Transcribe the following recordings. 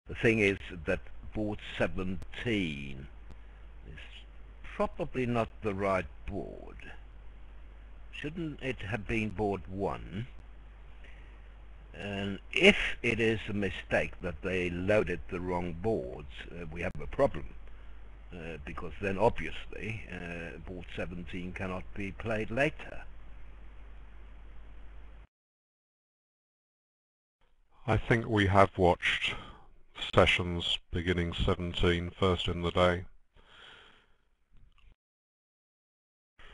The thing is that board 17 is probably not the right board. Shouldn't it have been board 1? And if it is a mistake that they loaded the wrong boards, we have a problem. Because then obviously board 17 cannot be played later. I think we have watched sessions beginning 17 first in the day.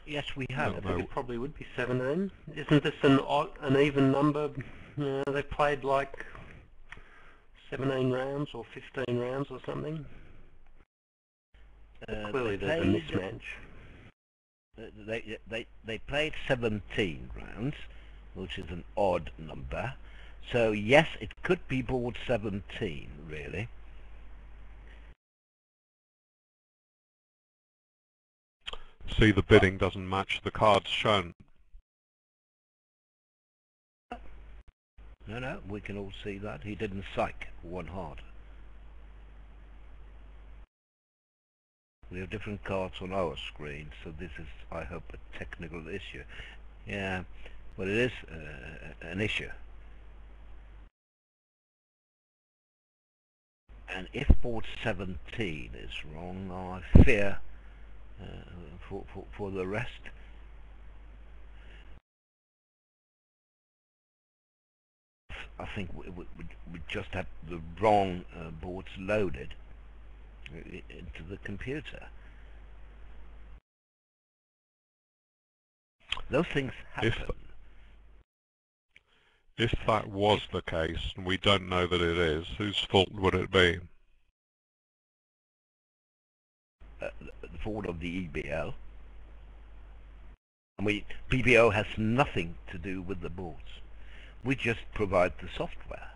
Yes, we have. I think it probably would be 17. Isn't this an even number? They played like 17 rounds or 15 rounds or something. Clearly there's a mismatch. They played 17 rounds, which is an odd number. So yes, it could be board 17, really. See, the bidding doesn't match the cards shown. No, we can all see that. He didn't psych one hard. We have different cards on our screen, so this is, I hope, a technical issue. Yeah, well, it is an issue. And if board 17 is wrong, I fear for the rest. I think we just had the wrong boards loaded into the computer. Those things happen. If that was the case, and we don't know that it is, whose fault would it be? The fault of the EBO. I mean, BBO has nothing to do with the boards. We just provide the software.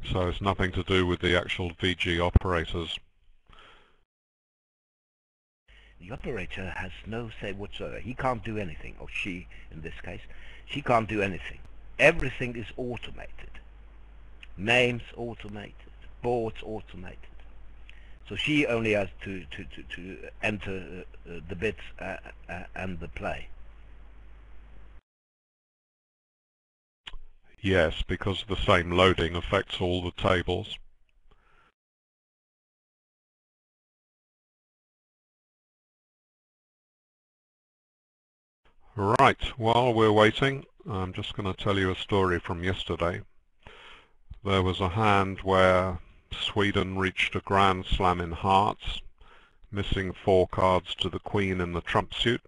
So it's nothing to do with the actual VG operators. The operator has no say whatsoever. He can't do anything, or she, in this case, she can't do anything. Everything is automated. Names automated, boards automated. So she only has to enter the bits and the play. Yes, because the same loading affects all the tables. Right, while we're waiting, I'm just going to tell you a story from yesterday. There was a hand where Sweden reached a grand slam in hearts, missing 4 cards to the queen in the trump suit.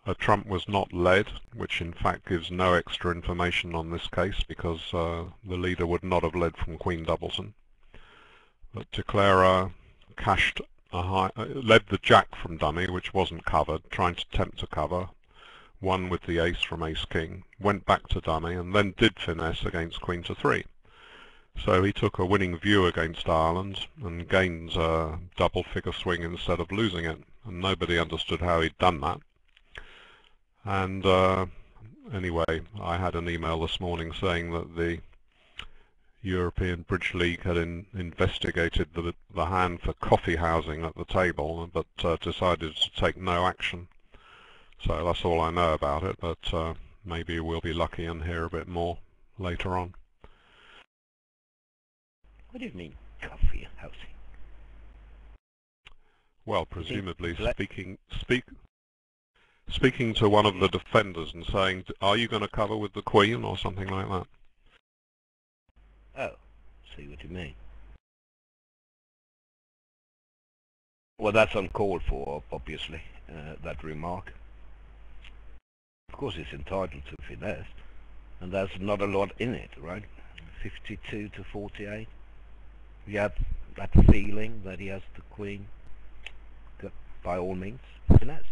A trump was not led, which in fact gives no extra information on this case because the leader would not have led from Queen Doubleton. But Declara cashed led the jack from dummy, which wasn't covered, trying to tempt to cover, won with the ace from ace-king, went back to dummy, and then did finesse against queen to 3. So he took a winning view against Ireland and gained a double-figure swing instead of losing it, and nobody understood how he'd done that. And anyway, I had an email this morning saying that the European Bridge League had investigated the hand for coffee housing at the table, but decided to take no action. So that's all I know about it, but maybe we'll be lucky and hear a bit more later on. What do you mean, coffee housing? Well, presumably speaking to one of the defenders and saying, are you going to cover with the queen, or something like that? Oh, see what you mean. Well, that's uncalled for, obviously, that remark. Of course, it's entitled to finesse, and there's not a lot in it, right? 52 to 48. You have that feeling that he has the queen. By all means, finesse.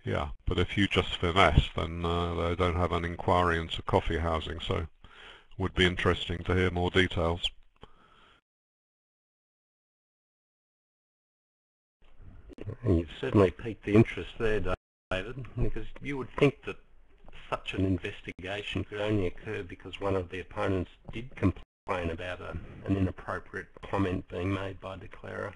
Yeah, but if you just finesse, then they don't have an inquiry into coffee housing, so it would be interesting to hear more details. You've certainly piqued the interest there, Dave. because you would think that such an investigation could only occur because one of the opponents did complain about an inappropriate comment being made by declarer.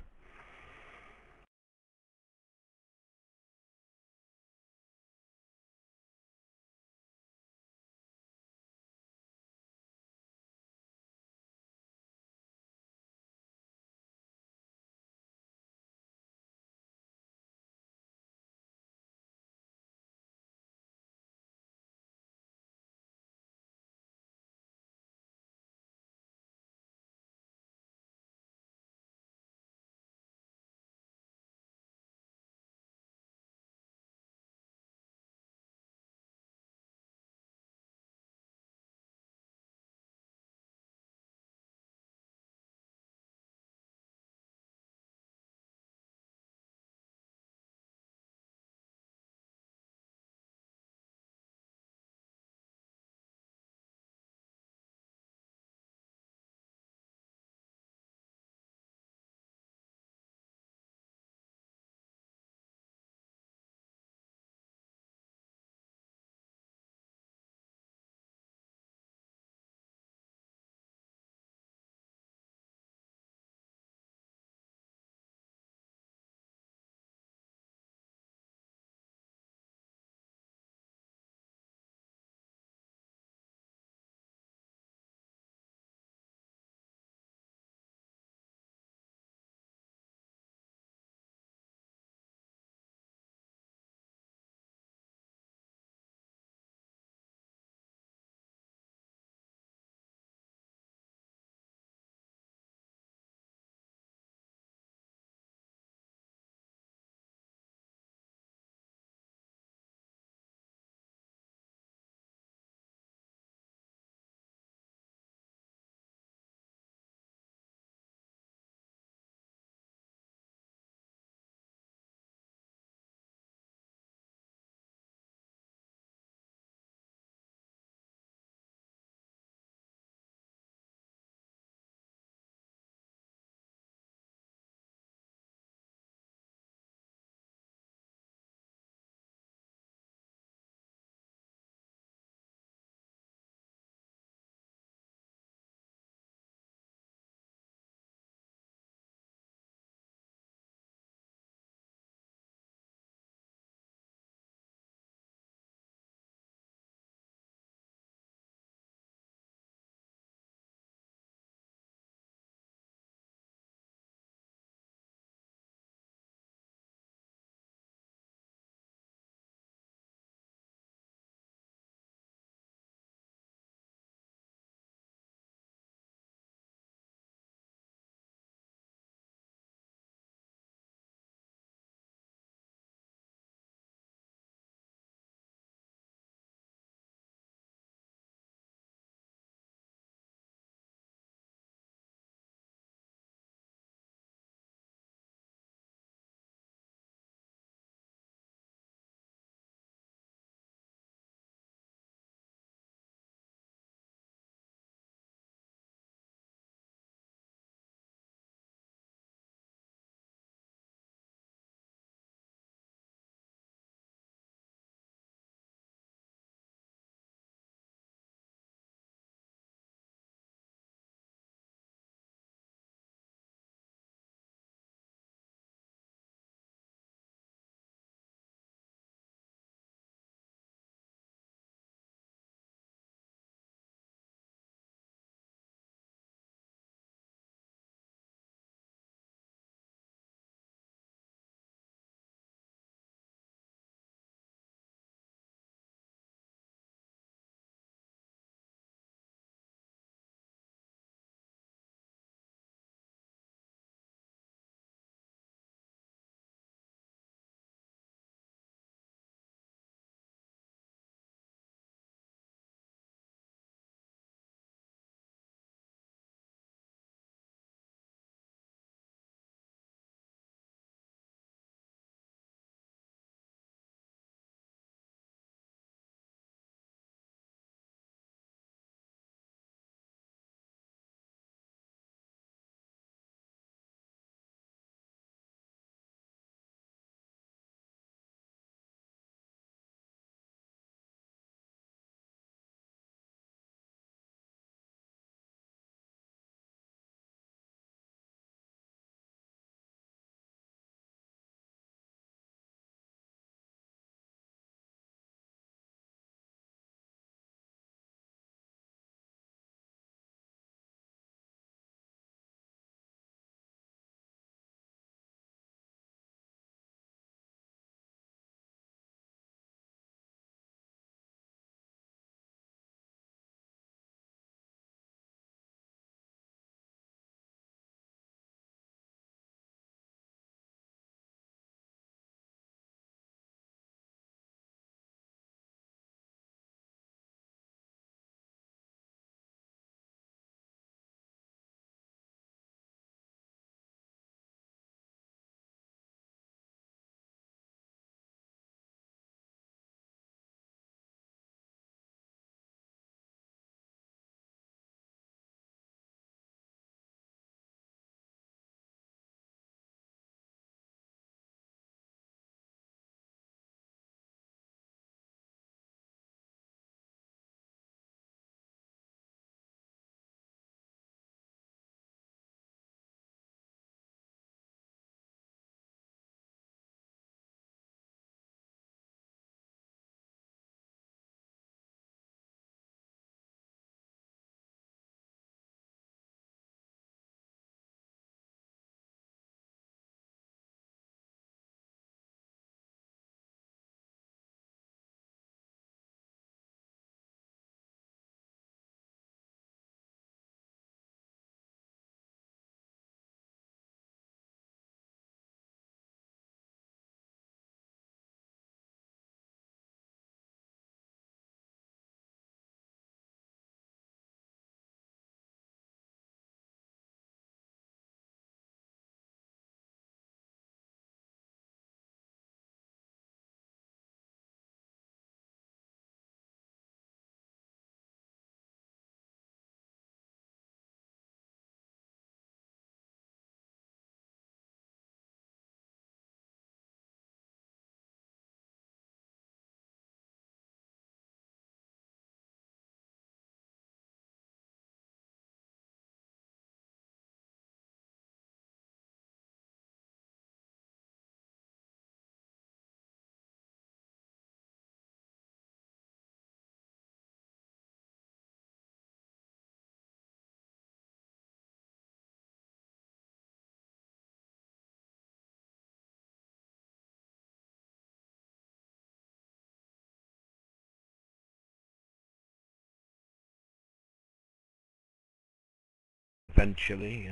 eventually.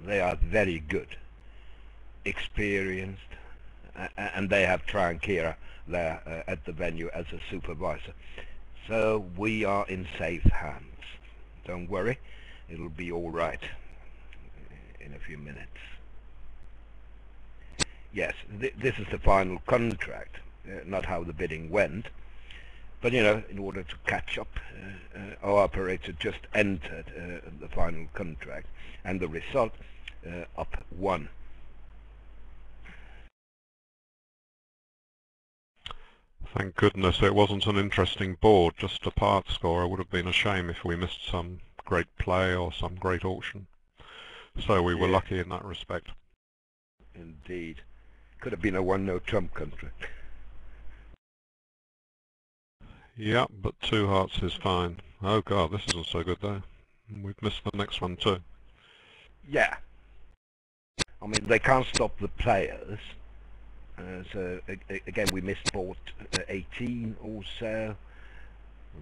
They are very good, experienced, and they have Tranquera there at the venue as a supervisor. So we are in safe hands. Don't worry, it'll be all right in a few minutes. Yes, this is the final contract, not how the bidding went. But, you know, in order to catch up, our operator just entered the final contract, and the result, up 1. Thank goodness it wasn't an interesting board, just a part score. It would have been a shame if we missed some great play or some great auction. So we were lucky in that respect. Indeed. Could have been a 1-no trump contract. Yeah, but 2 hearts is fine. Oh god, this isn't so good though. We've missed the next one too. Yeah. I mean, they can't stop the players. So again, we missed board 18 or so.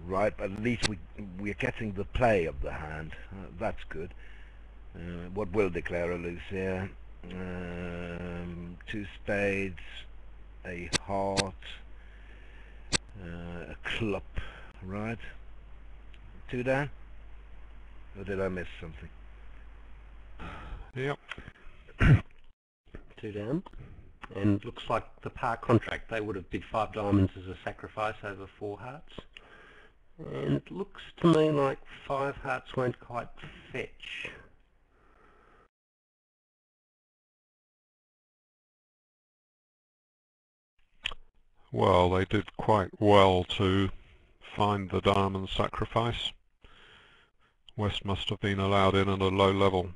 Right, but at least we're getting the play of the hand. That's good. What will declare a loose here? 2 spades, a heart, a club, right? 2 down? Or did I miss something? Yep. 2 down. And looks like the par contract, they would have bid 5 diamonds as a sacrifice over 4 hearts. And it looks to me like 5 hearts won't quite fetch. Well, they did quite well to find the diamond sacrifice. West must have been allowed in at a low level.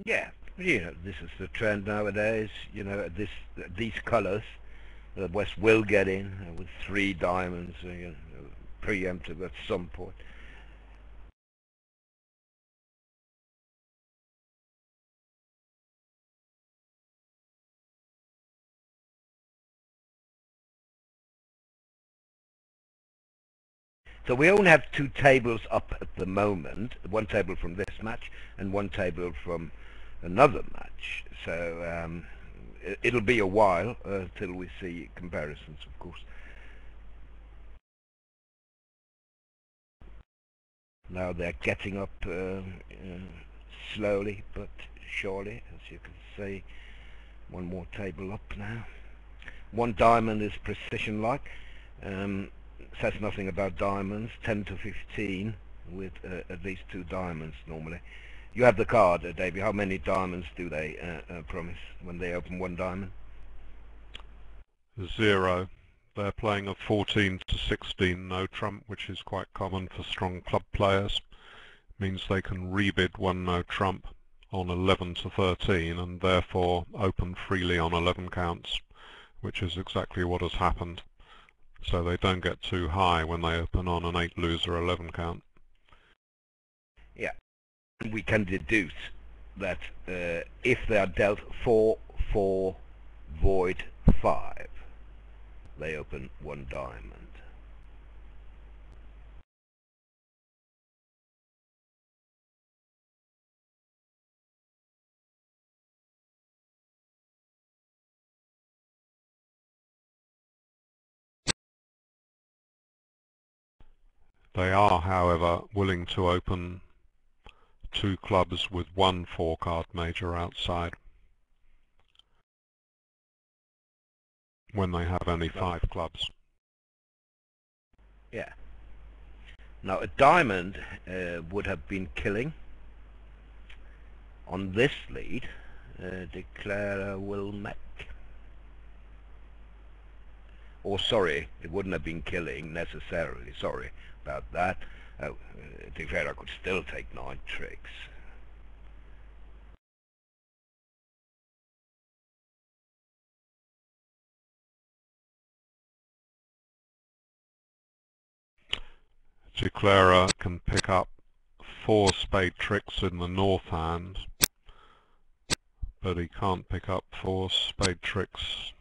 Yeah, you know, this is the trend nowadays. You know, these colours, West will get in with 3 diamonds, you know, preemptive at some point. So we only have 2 tables up at the moment, 1 table from this match and 1 table from another match. So it'll be a while till we see comparisons, of course. Now they're getting up slowly but surely, as you can see. 1 more table up now. 1 diamond is precision-like. Says nothing about diamonds. 10 to 15 with at least 2 diamonds normally. You have the card, Davey. How many diamonds do they promise when they open 1 diamond? 0. They're playing a 14 to 16 no trump, which is quite common for strong club players. Means they can rebid 1 no trump on 11 to 13 and therefore open freely on 11 counts, which is exactly what has happened. So they don't get too high when they open on an 8 loser 11 count. Yeah, we can deduce that if they are dealt 4, 4, void 5, they open 1 diamond. They are, however, willing to open 2 clubs with 1 4-card major outside when they have only 5 clubs. Yeah. Now a diamond would have been killing. On this lead, declare will make. Or sorry, it wouldn't have been killing necessarily. Sorry about that. Declare could still take 9 tricks. Declarer can pick up 4 spade tricks in the north hand, but he can't pick up 4 spade tricks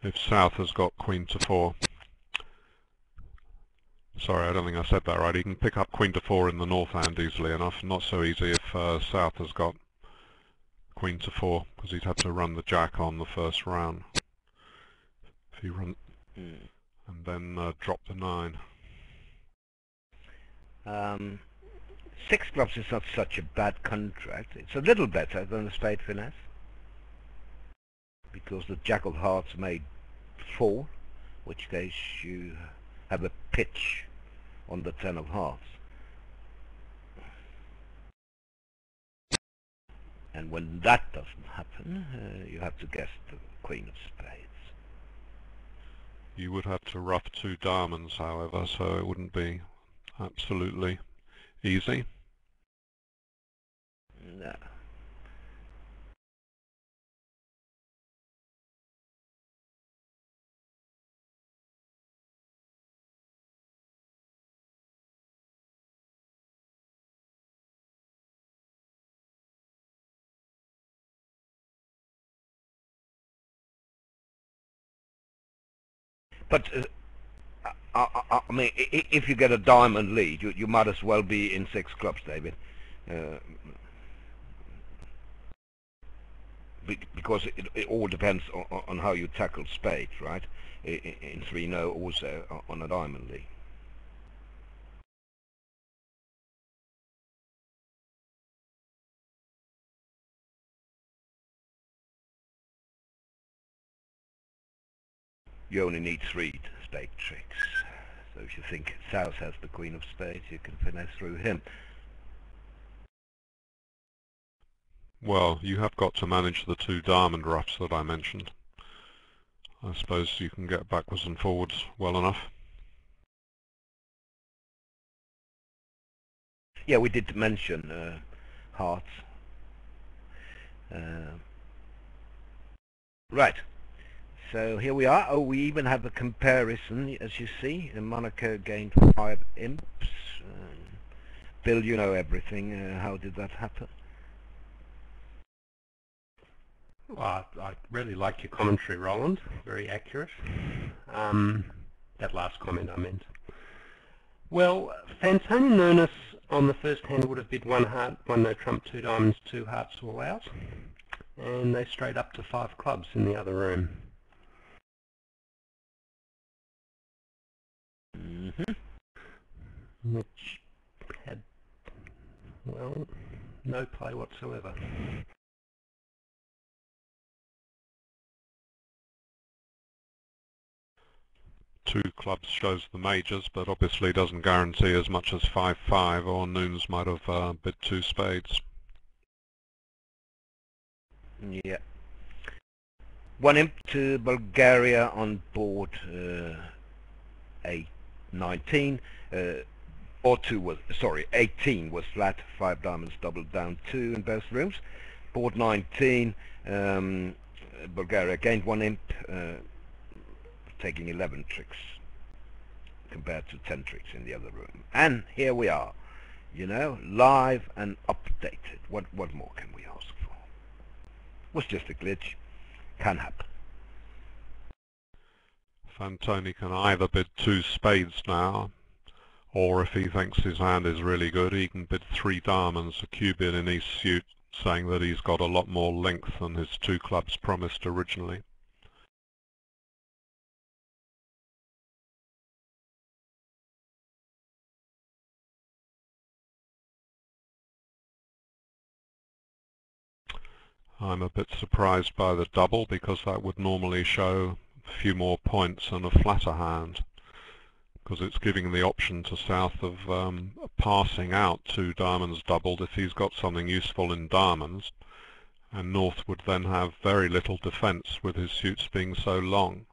if south has got queen to 4. Sorry, I don't think I said that right. He can pick up queen to 4 in the north hand easily enough. Not so easy if south has got queen to 4, because he'd have to run the jack on the first round. If he run and then drop the 9. 6 clubs is not such a bad contract. It's a little better than the spade finesse, because the jack of hearts made 4, which case you have a pitch on the 10 of hearts. And when that doesn't happen, you have to guess the queen of spades. You would have to rough 2 diamonds, however, so it wouldn't be absolutely easy. No. But I mean, if you get a diamond lead, you might as well be in 6 clubs, David, because it all depends on how you tackle spades, right? In 3-no also on a diamond lead. You only need 3 spade tricks. So if you think South has the queen of spades, you can finesse through him. Well, you have got to manage the 2 diamond roughs that I mentioned. I suppose you can get backwards and forwards well enough. Yeah, we did mention hearts. Right. So here we are. Oh, we even have a comparison, as you see. Monaco gained 5 imps. Bill, you know everything. How did that happen? Well, I really like your commentary, Roland. Very accurate. That last comment I meant. Well, Fantoni Nunes on the first hand would have bid 1 heart, 1 no trump, 2 diamonds, 2 hearts all out. And they straight up to 5 clubs in the other room. Which had, well, no play whatsoever. Two clubs shows the majors, but obviously doesn't guarantee as much as 5-5, or Nunes might have bid 2 spades. Yeah. 1 imp to Bulgaria on board 19. Or 2 was, sorry, 18 was flat, 5 diamonds doubled down 2 in both rooms. Board 19, Bulgaria gained 1 imp, taking 11 tricks compared to 10 tricks in the other room. And here we are, you know, live and updated. What more can we ask for? Was just a glitch. Can happen. Fantoni can either bid 2 spades now, or if he thinks his hand is really good, he can bid 3 diamonds, a cubit in each suit, saying that he's got a lot more length than his 2 clubs promised originally. I'm a bit surprised by the double, because that would normally show a few more points and a flatter hand, because it's giving the option to South of passing out 2 diamonds doubled if he's got something useful in diamonds, and North would then have very little defence with his suits being so long.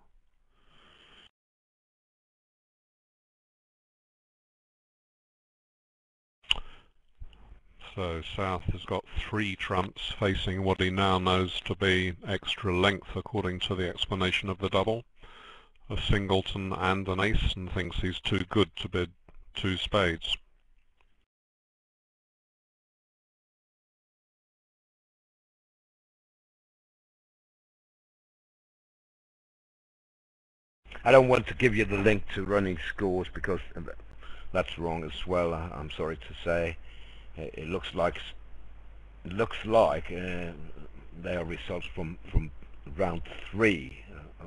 So South has got 3 trumps facing what he now knows to be extra length according to the explanation of the double, a singleton and an ace, and thinks he's too good to bid 2 spades. I don't want to give you the link to running scores because that's wrong as well. I'm sorry to say. It looks like they are results from round 3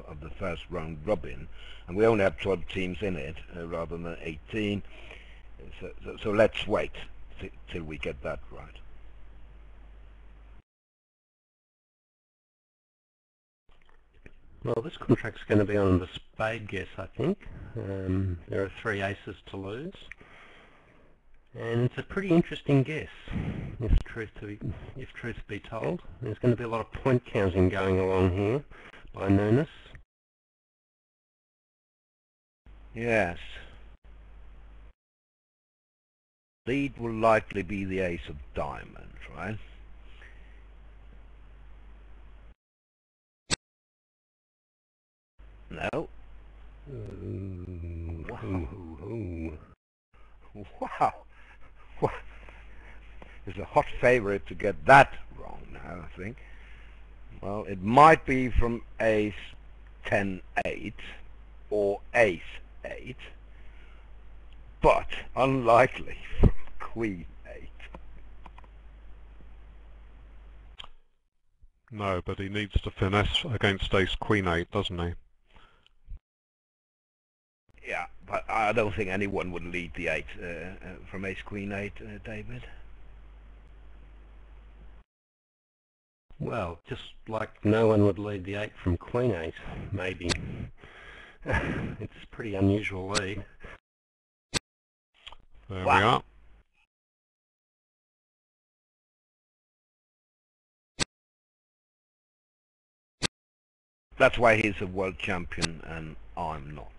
of the first round robin, and we only have 12 teams in it rather than 18. So let's wait till we get that right. Well, this contract's going to be on the spade guess, I think. There are 3 aces to lose, and it's a pretty interesting guess, if truth be told. There's going to be a lot of point counting going along here by Nunes. Yes. Lead will likely be the ace of diamonds, right? No. Wow. Wow. It's a hot favorite to get that wrong now, I think. Well, it might be from ace 10-8 or ace 8, but unlikely from queen 8. No, but he needs to finesse against ace queen 8, doesn't he? Yeah, but I don't think anyone would lead the 8 from ace queen 8, David. Well, just like no one would lead the 8 from queen 8, maybe. It's a pretty unusual lead. There we are. That's why he's a world champion and I'm not.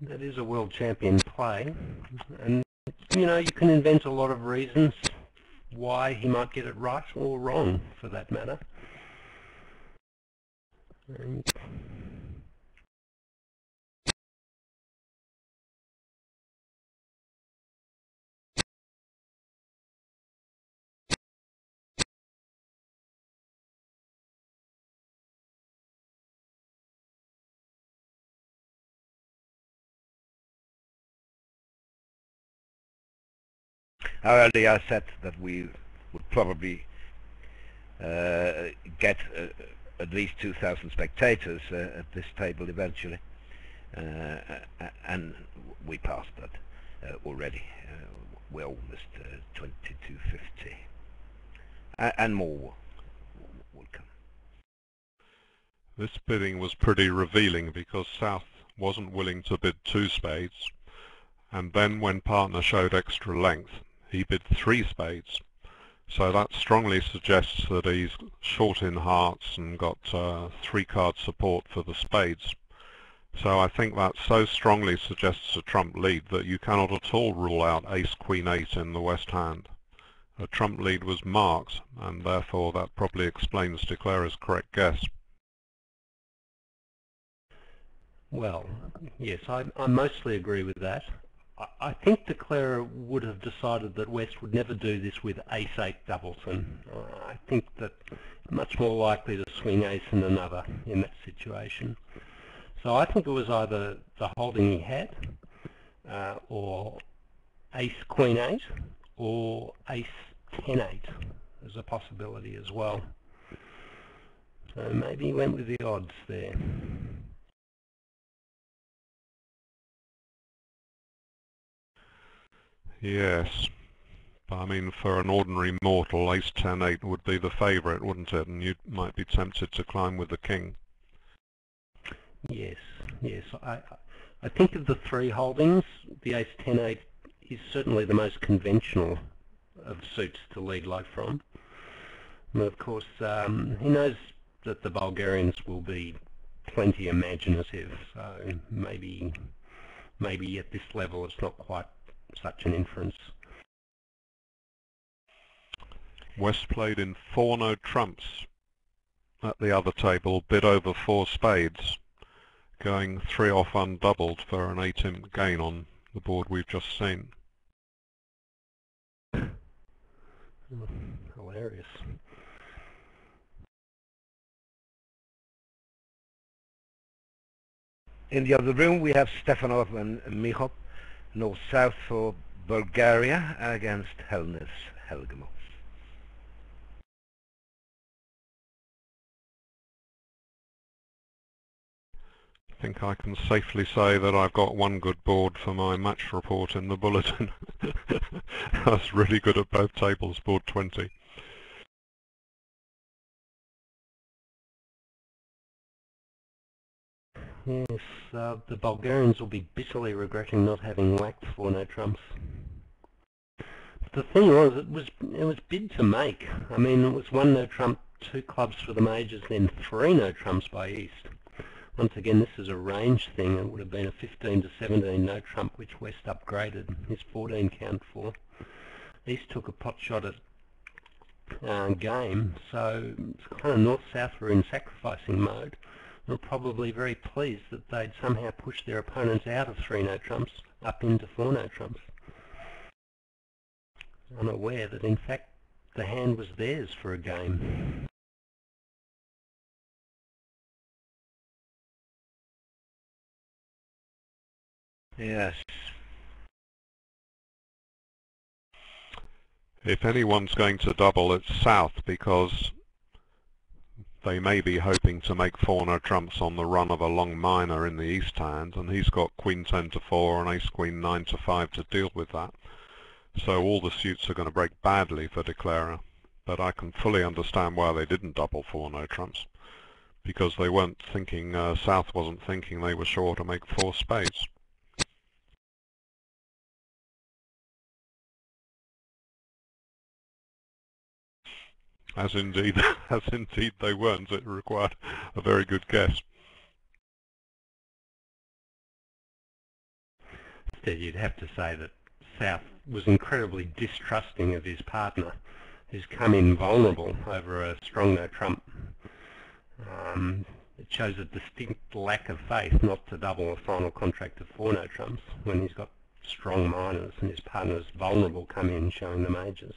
That is a world champion play, and you know, you can invent a lot of reasons why he might get it right or wrong, for that matter. Earlier I said that we would probably get at least 2,000 spectators at this table eventually, and we passed that already. We're almost 2250, and more will come. This bidding was pretty revealing because South wasn't willing to bid 2 spades, and then when partner showed extra length, he bid 3 spades. So that strongly suggests that he's short in hearts and got 3-card support for the spades. So I think that so strongly suggests a trump lead that you cannot at all rule out ace queen 8 in the west hand. A trump lead was marked, and therefore that probably explains de Cleyre's correct guess. Well, yes, I mostly agree with that. I think de Cleyre would have decided that West would never do this with ace-8 doubleton. I think that much more likely to swing ace and another in that situation. So I think it was either the holding he had, or ace-queen 8, or ace-10-8 as a possibility as well. So maybe he went with the odds there. Yes, but I mean, for an ordinary mortal, ace 10-8 would be the favourite, wouldn't it? And you might be tempted to climb with the king. Yes, yes. I think of the 3 holdings, the ace 10-8 is certainly the most conventional of suits to lead low from. And of course, he knows that the Bulgarians will be plenty imaginative, so maybe at this level it's not quite such an inference. West played in 4 no trumps at the other table, bid over 4 spades, going 3 off undoubled for an 8-imp gain on the board we've just seen. Hilarious. In the other room we have Stefanov and Michop, north-south for Bulgaria against Helnes Helgamo. I think I can safely say that I've got one good board for my match report in the bulletin. I was really good at both tables, board 20. Yes, the Bulgarians will be bitterly regretting not having whacked 4 no trumps. But the thing was, it was bid to make. I mean, it was 1 no trump, 2 clubs for the majors, then 3 no trumps by East. Once again, this is a range thing. It would have been a 15 to 17 no trump, which West upgraded his 14 count for. East took a pot shot at game, so it's kind of north-south were in sacrificing mode. Were probably very pleased that they'd somehow pushed their opponents out of 3 no trumps up into 4 no trumps, unaware that in fact the hand was theirs for a game. Yes. If anyone's going to double, it's South, because they may be hoping to make 4 no trumps on the run of a long minor in the East hand, and he's got Queen 10 to 4 and Ace Queen 9 to 5 to deal with that. So all the suits are going to break badly for Declarer. But I can fully understand why they didn't double 4 no trumps, because they weren't thinking, South wasn't thinking they were sure to make 4 spades. As indeed they weren't. It required a very good guess. Instead, you'd have to say that South was incredibly distrusting of his partner, who's come in vulnerable over a strong no trump. It shows a distinct lack of faith not to double a final contract of 4 no trumps when he's got strong minors and his partner's vulnerable come in showing the majors.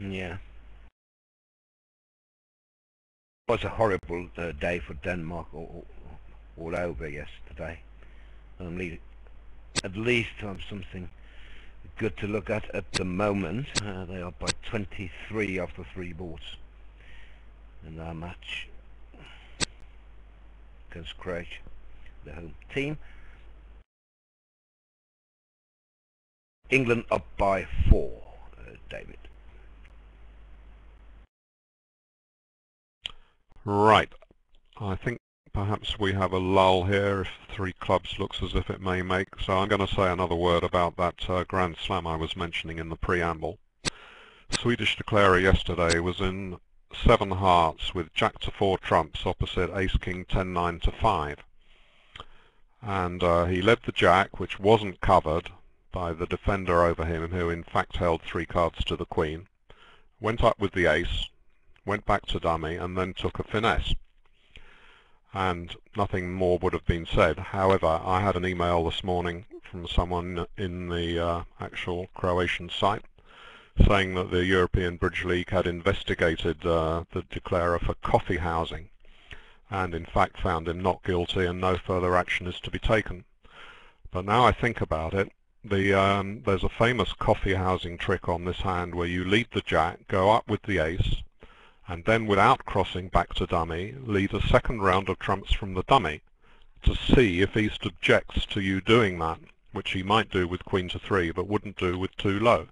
Yeah. It was a horrible day for Denmark all over yesterday. At least something good to look at the moment. They are by 23 after 3 boards in our match against Croatia, the home team. England up by 4, David. Right. I think perhaps we have a lull here if 3 clubs looks as if it may make. So I'm going to say another word about that Grand Slam I was mentioning in the preamble. Swedish declarer yesterday was in 7 hearts with Jack to 4 trumps opposite Ace King 10 9 to 5. And he led the Jack, which wasn't covered by the defender over him, who in fact held 3 cards to the Queen, went up with the Ace, went back to dummy, and then took a finesse. And nothing more would have been said. However, I had an email this morning from someone in the actual Croatian site saying that the European Bridge League had investigated the declarer for coffee housing and in fact found him not guilty and no further action is to be taken. But now I think about it, there's a famous coffee housing trick on this hand where you lead the Jack, go up with the Ace, and then without crossing back to dummy, lead a second round of trumps from the dummy to see if East objects to you doing that, which he might do with Queen to 3 but wouldn't do with 2 low.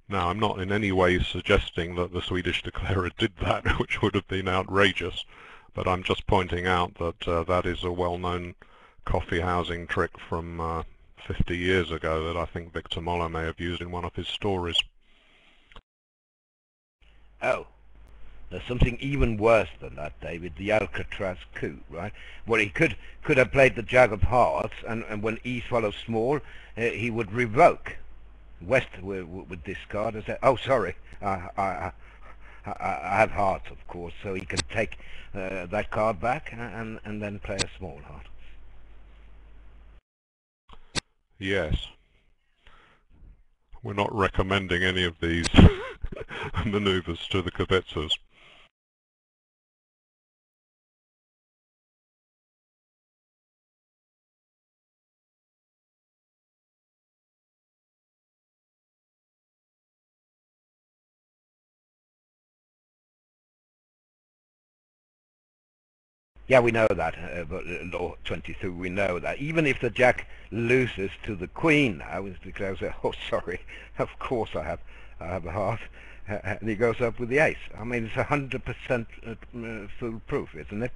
Now, I'm not in any way suggesting that the Swedish declarer did that, which would have been outrageous, but I'm just pointing out that that is a well-known coffee housing trick from 50 years ago that I think Victor Moller may have used in one of his stories. Oh. There's something even worse than that, David, the Alcatraz coup, right? Where he could have played the Jack of Hearts, and when East follows small, he would revoke. West would discard and say, oh, sorry, I have hearts, of course, so he can take that card back and then play a small heart. Yes. We're not recommending any of these manoeuvres to the kibitzers. Yeah, we know that, but law 22, we know that. Even if the jack loses to the queen now, it declares, oh, sorry, of course I have a heart, and he goes up with the ace. I mean, it's 100% foolproof, isn't it?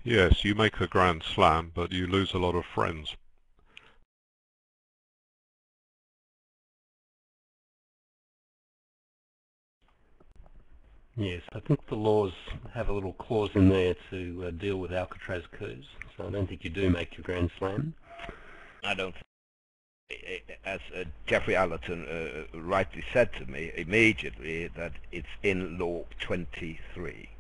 Yes, you make a grand slam, but you lose a lot of friends. Yes, I think the laws have a little clause in there to deal with Alcatraz coups, so I don't think you do make your grand slam. I don't think, as Jeffrey Allerton rightly said to me immediately, that it's in law 23.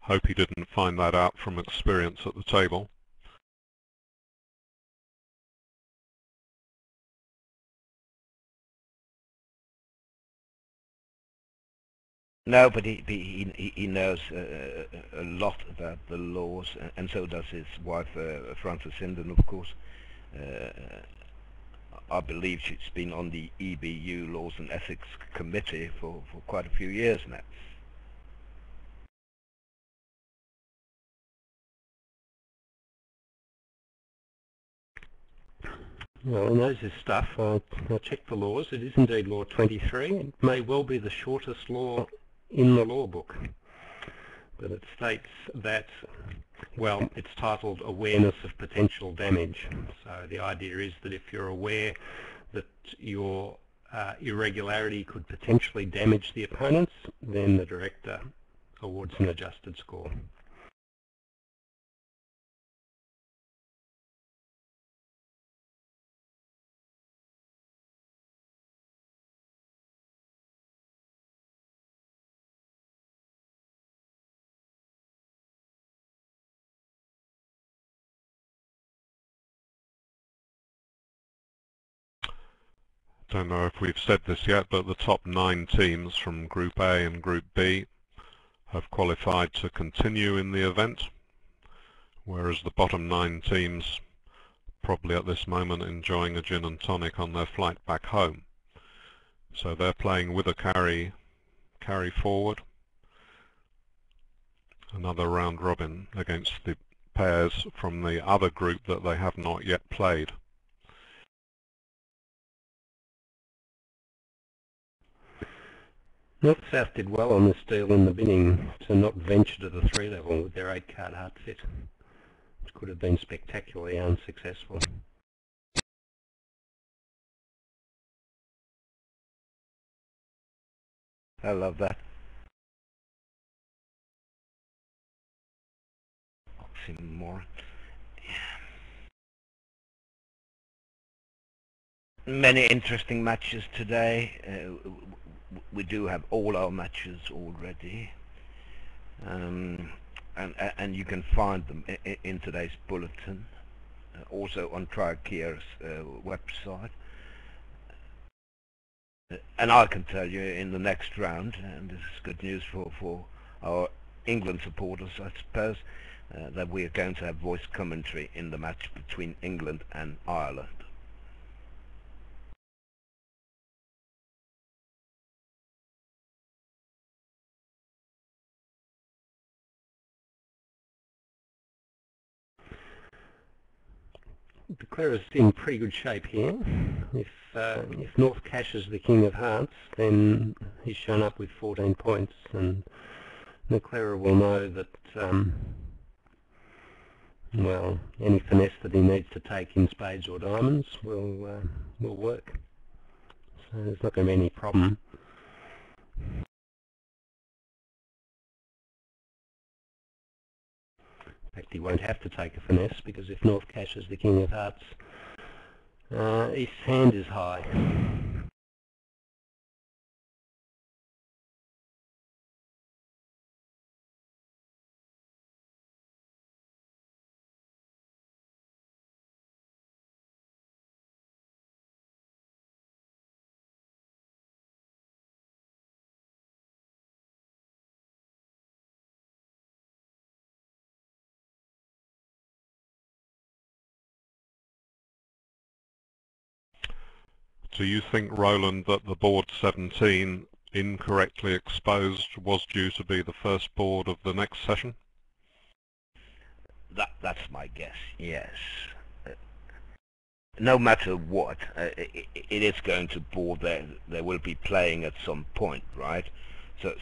Hope he didn't find that out from experience at the table. No, but he knows a lot about the laws, and so does his wife, Frances Sinden, of course. I believe she's been on the EBU Laws and Ethics Committee for quite a few years now. Well, he knows his stuff. I checked the laws. It is indeed law 23. It may well be the shortest law in the law book. But it states that, well, it's titled Awareness of Potential Damage. So the idea is that if you're aware that your irregularity could potentially damage the opponents, then the director awards an adjusted score. Don't know if we've said this yet, but the top 9 teams from Group A and Group B have qualified to continue in the event, whereas the bottom 9 teams probably at this moment enjoying a gin and tonic on their flight back home. So they're playing with a carry forward, another round robin against the pairs from the other group that they have not yet played. North-South did well on this deal in the bidding to not venture to the 3 level with their 8-card heart fit, which could have been spectacularly unsuccessful. I love that. Oxymoron. Many interesting matches today. We do have all our matches already, and you can find them in today's bulletin, also on Triakia's website. And I can tell you in the next round, and this is good news for our England supporters, I suppose, that we are going to have voice commentary in the match between England and Ireland. Declarer's in pretty good shape here. If North cashes the King of Hearts, then he's shown up with 14 points, and Declarer will know that, well, any finesse that he needs to take in spades or diamonds will work. So there's not going to be any problem. In fact, he won't have to take a finesse, because if North cashes the king of hearts, East's hand is high. Do you think, Roland, that the board 17 incorrectly exposed was due to be the first board of the next session? That's my guess, yes. No matter what, it is going to board they will be playing at some point, right? So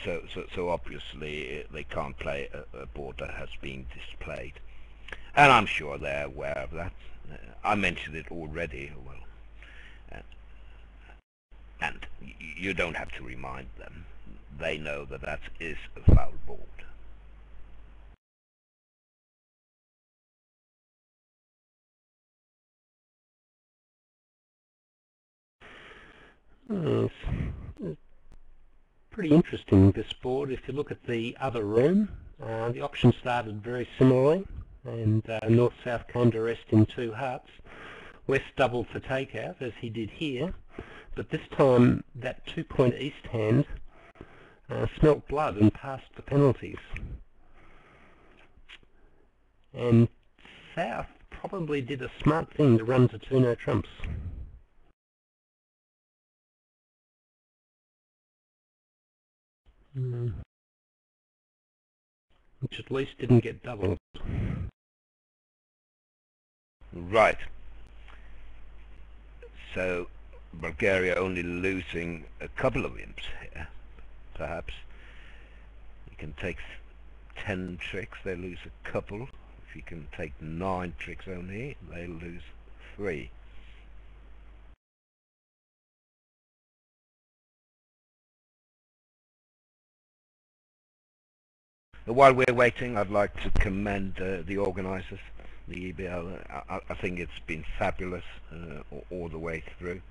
obviously they can't play a board that has been displayed. And I'm sure they're aware of that. I mentioned it already, well, and you don't have to remind them. They know that that is a foul board. It's pretty interesting, this board. If you look at the other room, the auction started very similarly, and North-South came to rest in 2 hearts. West doubled for takeout, as he did here, but this time that 2-point East hand smelt blood and passed the penalties. And South probably did a smart thing to run to 2 no trumps. Which at least didn't get doubled. Right. So Bulgaria only losing a couple of imps here, perhaps. You can take 10 tricks, they lose a couple. If you can take 9 tricks only, they lose 3. While we're waiting, I'd like to commend the organisers, the EBO. I think it's been fabulous all the way through.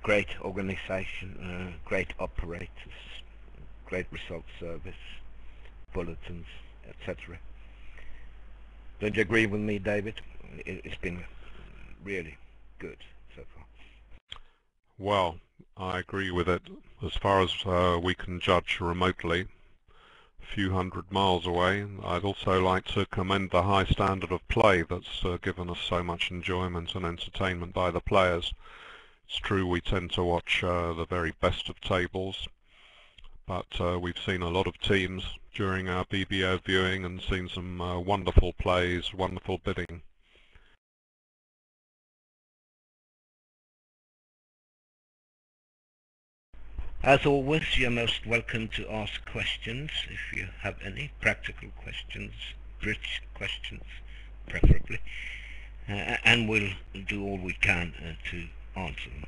Great organisation, great operators, great result service, bulletins, etc. Don't you agree with me, David? It's been really good so far. Well, I agree with it. As far as we can judge remotely, a few hundred miles away, I'd also like to commend the high standard of play that's given us so much enjoyment and entertainment by the players. It's true we tend to watch the very best of tables, but we've seen a lot of teams during our BBO viewing and seen some wonderful plays, wonderful bidding. As always, you're most welcome to ask questions if you have any practical questions, bridge questions preferably, and we'll do all we can to answer them.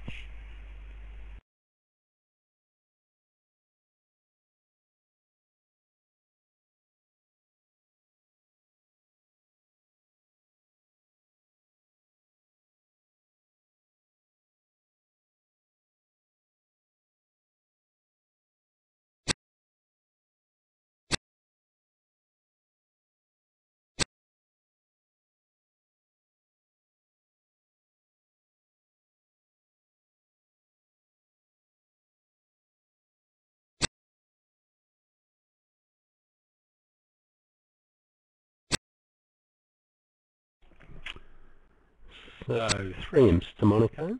So 3 imps to Monaco.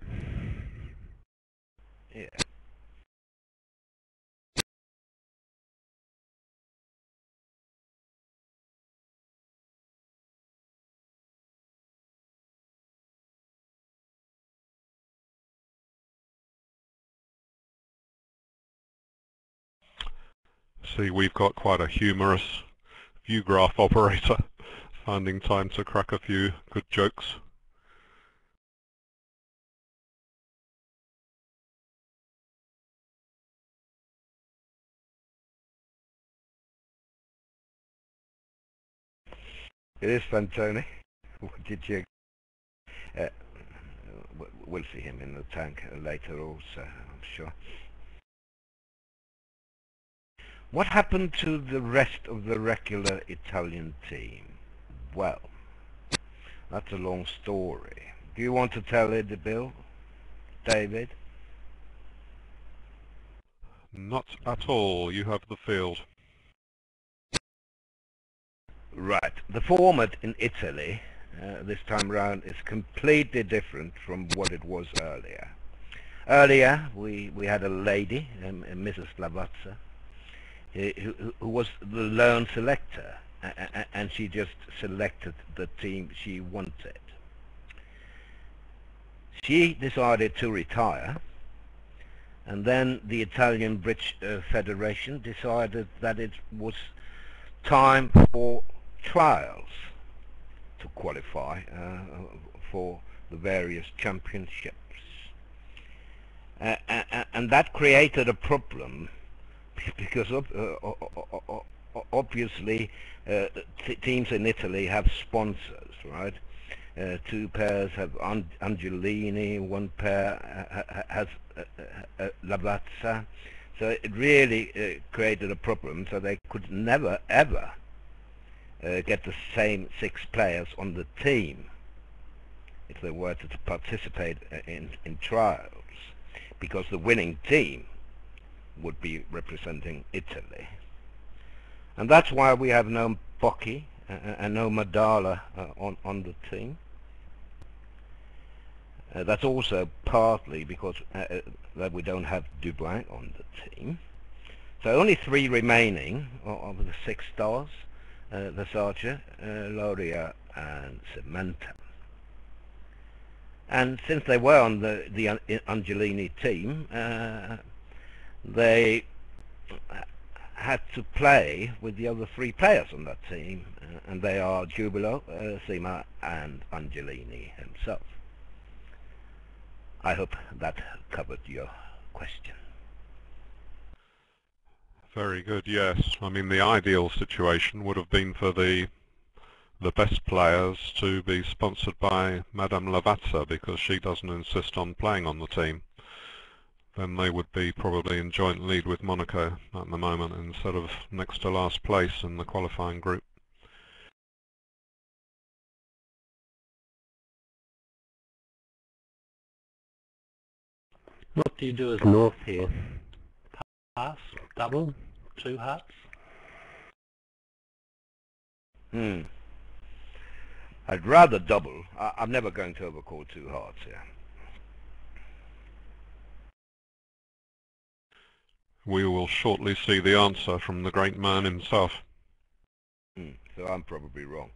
Yeah. See, we've got quite a humorous view graph operator, finding time to crack a few good jokes. It is fun, Tony. Did you? Uh, we'll see him in the tank later also, I'm sure. What happened to the rest of the regular Italian team? Well, that's a long story. Do you want to tell it, Bill? David? Not at all. You have the field. Right. The format in Italy this time round is completely different from what it was earlier. Earlier, we had a lady, Mrs. Lavazza, who was the lone selector, and she just selected the team she wanted. She decided to retire, and then the Italian Bridge Federation decided that it was time for trials to qualify for the various championships. And that created a problem because obviously teams in Italy have sponsors, right? Two pairs have Angelini, one pair has Lavazza. So it really created a problem, so they could never ever get the same 6 players on the team if they were to participate in trials, because the winning team would be representing Italy. And that's why we have no Bocchi and no Madala on the team. That's also partly because that we don't have Dubois on the team. So only 3 remaining of the 6 stars, Versace, Loria and Samantha. And since they were on the Angelini team, they had to play with the other 3 players on that team, and they are Jubilo, Sima and Angelini himself. I hope that covered your question. Very good, yes. I mean, the ideal situation would have been for the best players to be sponsored by Madame Lavazza, because she doesn't insist on playing on the team. Then they would be probably in joint lead with Monaco at the moment, instead of next to last place in the qualifying group. What do you do as North here? Pass? Double? 2 hearts? I'd rather double. I'm never going to overcall 2 hearts here. We will shortly see the answer from the great man himself. So I'm probably wrong.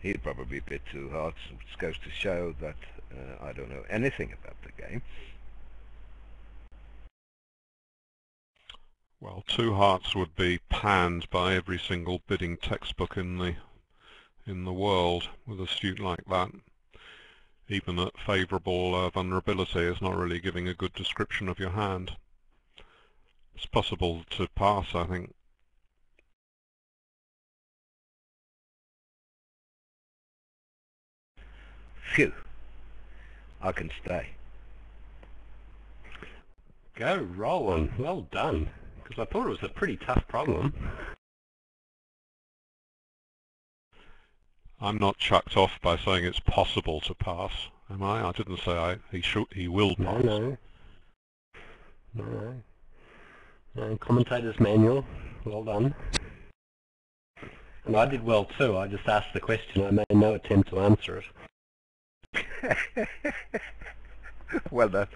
He'd probably bid 2 hearts, which goes to show that I don't know anything about the game. Well, 2 hearts would be panned by every single bidding textbook in the world with a suit like that. Even at favourable vulnerability, is not really giving a good description of your hand. It's possible to pass, I think. Phew. I can stay. Go Roland, well done, because I thought it was a pretty tough problem. I'm not chucked off by saying it's possible to pass, am I? I didn't say he will pass. No. Commentator's manual, well done. And I did well too, I just asked the question, I made no attempt to answer it. Well done.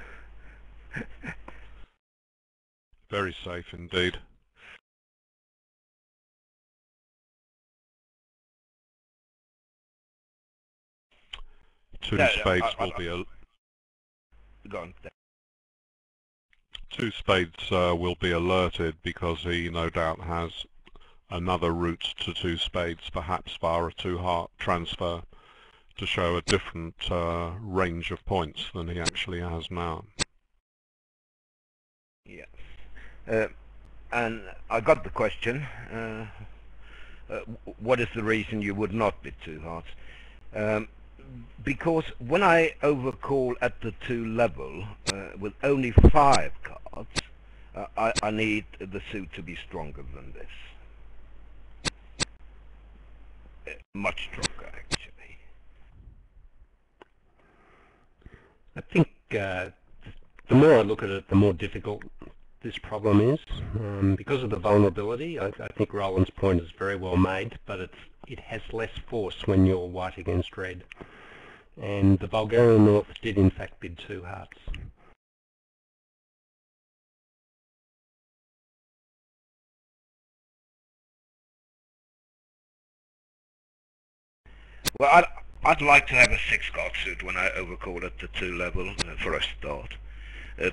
Very safe indeed. Two spades will be alerted, because he no doubt has another route to 2 spades, perhaps via a 2-heart transfer, to show a different range of points than he actually has now. Yeah. And I got the question. What is the reason you would not bid 2 hearts? Because when I overcall at the 2 level with only 5 cards, I need the suit to be stronger than this. Much stronger, actually. I think the more I look at it, the more difficult this problem is. Because of the vulnerability, I think Roland's point is very well made, but it has less force when you're white against red. And the Bulgarian North did in fact bid 2 hearts. Well, I'd like to have a 6-card suit when I overcall at the 2 level for a start.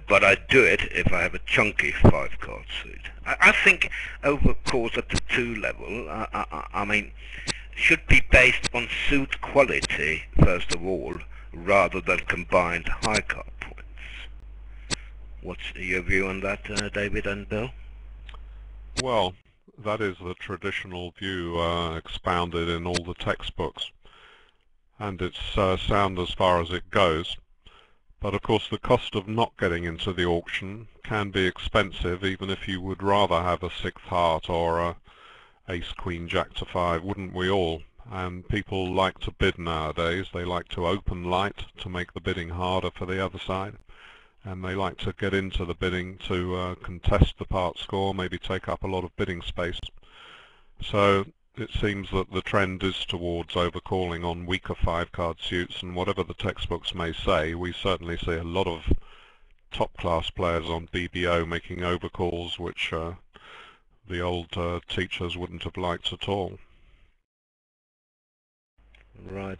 But I do it if I have a chunky 5-card suit. I think overcalls at the 2 level, I mean, should be based on suit quality, first of all, rather than combined high card points. What's your view on that, David and Bill? Well, that is the traditional view expounded in all the textbooks, and it's sound as far as it goes. But of course the cost of not getting into the auction can be expensive, even if you would rather have a 6th heart or a ace, queen, jack to 5, wouldn't we all? And people like to bid nowadays. They like to open light to make the bidding harder for the other side, and they like to get into the bidding to contest the part score, maybe take up a lot of bidding space. So it seems that the trend is towards overcalling on weaker 5-card suits, and whatever the textbooks may say, we certainly see a lot of top-class players on BBO making overcalls which the old teachers wouldn't have liked at all. Right.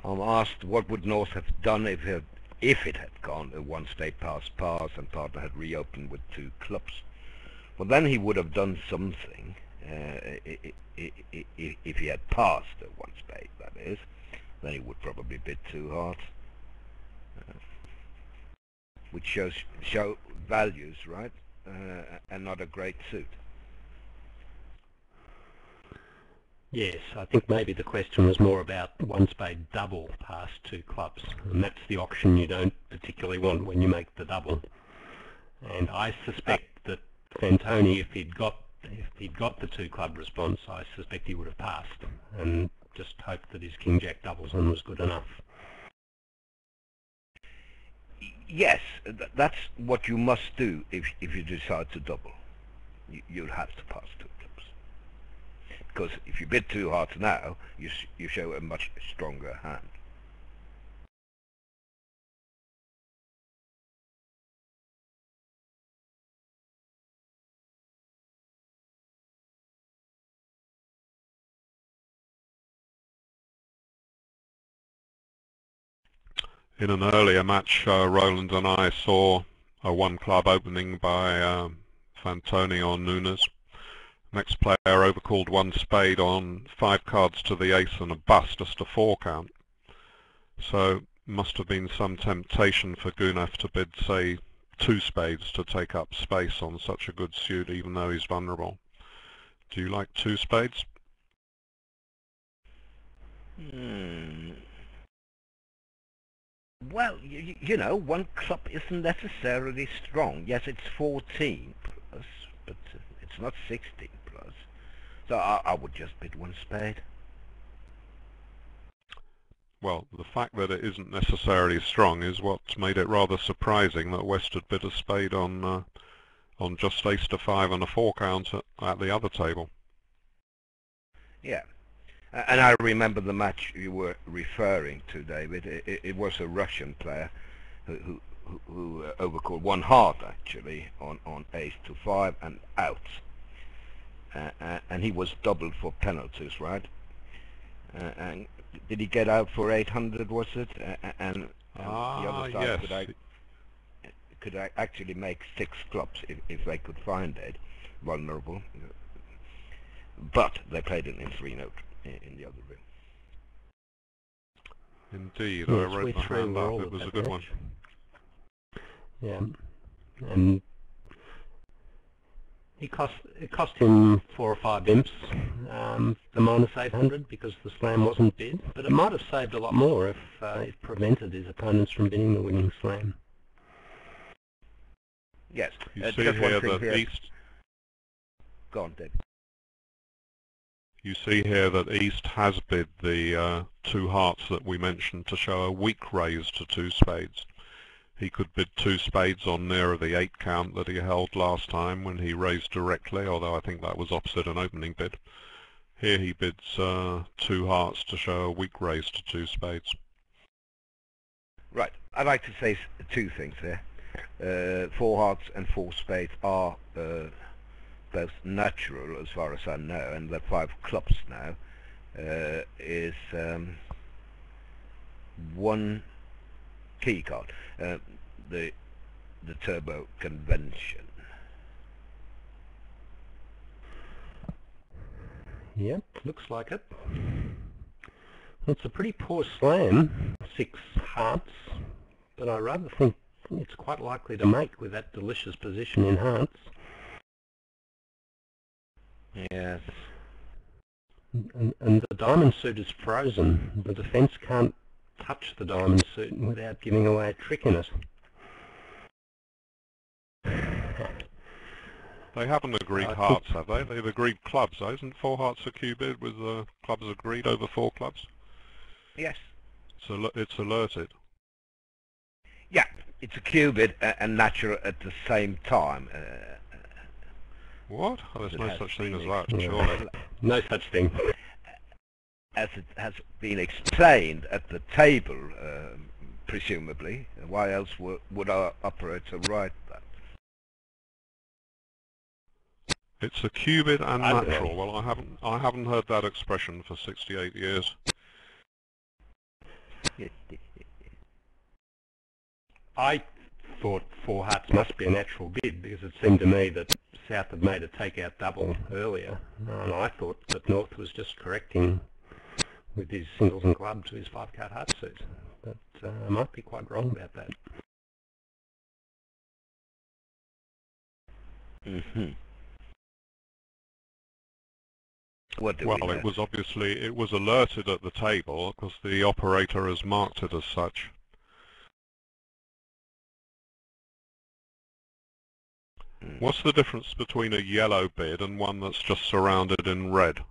I'm asked what would North have done if it had gone 1 spade past pars and partner had reopened with 2 clubs. Well, then he would have done something. If he had passed 1 spade, that is, then he would probably bid 2 hearts, which show values, right, and not a great suit. Yes, I think maybe the question was more about 1 spade double past 2 clubs, and that's the option you don't particularly want when you make the double. And I suspect that Fantoni, if he'd got the 2 club response, I suspect he would have passed, and just hoped that his king jack doubles on was good enough. Yes, that's what you must do if you decide to double. You'll have to pass 2 clubs, because if you bid 2 hearts now, you show a much stronger hand. In an earlier match, Roland and I saw a 1 club opening by Fantoni on Nunes. Next player overcalled 1 spade on 5 cards to the ace and a bust, just a 4 count. So must have been some temptation for Gunef to bid, say, 2 spades to take up space on such a good suit, even though he's vulnerable. Do you like 2 spades? Well, you know, 1 club isn't necessarily strong. Yes, it's 14 plus, but it's not 16 plus. So I would just bid 1 spade. Well, the fact that it isn't necessarily strong is what's made it rather surprising that West had bid a spade on just ace to 5 and a 4 count at the other table. Yeah. And I remember the match you were referring to, David. It was a Russian player who overcalled 1 heart, actually, on ace to 5 and out. And he was doubled for penalties, right? And did he get out for 800, was it? And the other side yes. could actually make 6 clubs if they could find it vulnerable. But they played it in 3-note. In the other room. Indeed, Yes, I wrote the hand up. It was a good one. Yeah, and It cost him 4 or 5 imps, the -800, because the slam wasn't bid, but it might have saved a lot more if it prevented his opponents from bidding the winning slam. Yes. You see just one here thing that here. East. Go on, Dave. You see here that East has bid the 2 hearts that we mentioned to show a weak raise to 2 spades. He could bid 2 spades on nearer the 8 count that he held last time when he raised directly, although I think that was opposite an opening bid. Here he bids 2 hearts to show a weak raise to 2 spades. Right. I'd like to say 2 things there. 4 hearts and 4 spades are both natural as far as I know, and the 5 clubs now is one key card, the turbo convention. Yep, looks like it. It's a pretty poor slam, 6 hearts, but I rather think it's quite likely to make with that delicious position in hearts. Yes. And the diamond suit is frozen. The defence can't touch the diamond suit without giving away a trick in it. They haven't agreed hearts, have they? They've agreed clubs. Isn't 4 hearts a Q-bid with clubs agreed over 4 clubs? Yes. So it's alerted. Yeah, it's a Q-bid and natural at the same time. What? Oh, there's no such thing as that, Yeah. surely. No such thing. As it has been explained at the table, presumably. Why else would our operator write that? It's a Q-bid and I don't natural. know. Well, I haven't heard that expression for 68 years. I thought 4 hearts must be a natural bid because it seemed to me that South had made a takeout double earlier, and I thought that North was just correcting with his singles and club to his 5-card heart suit, but I might be quite wrong about that. Mm-hmm. What do Well, we know? it was alerted at the table because the operator has marked it as such. What's the difference between a yellow bid and one that's just surrounded in red?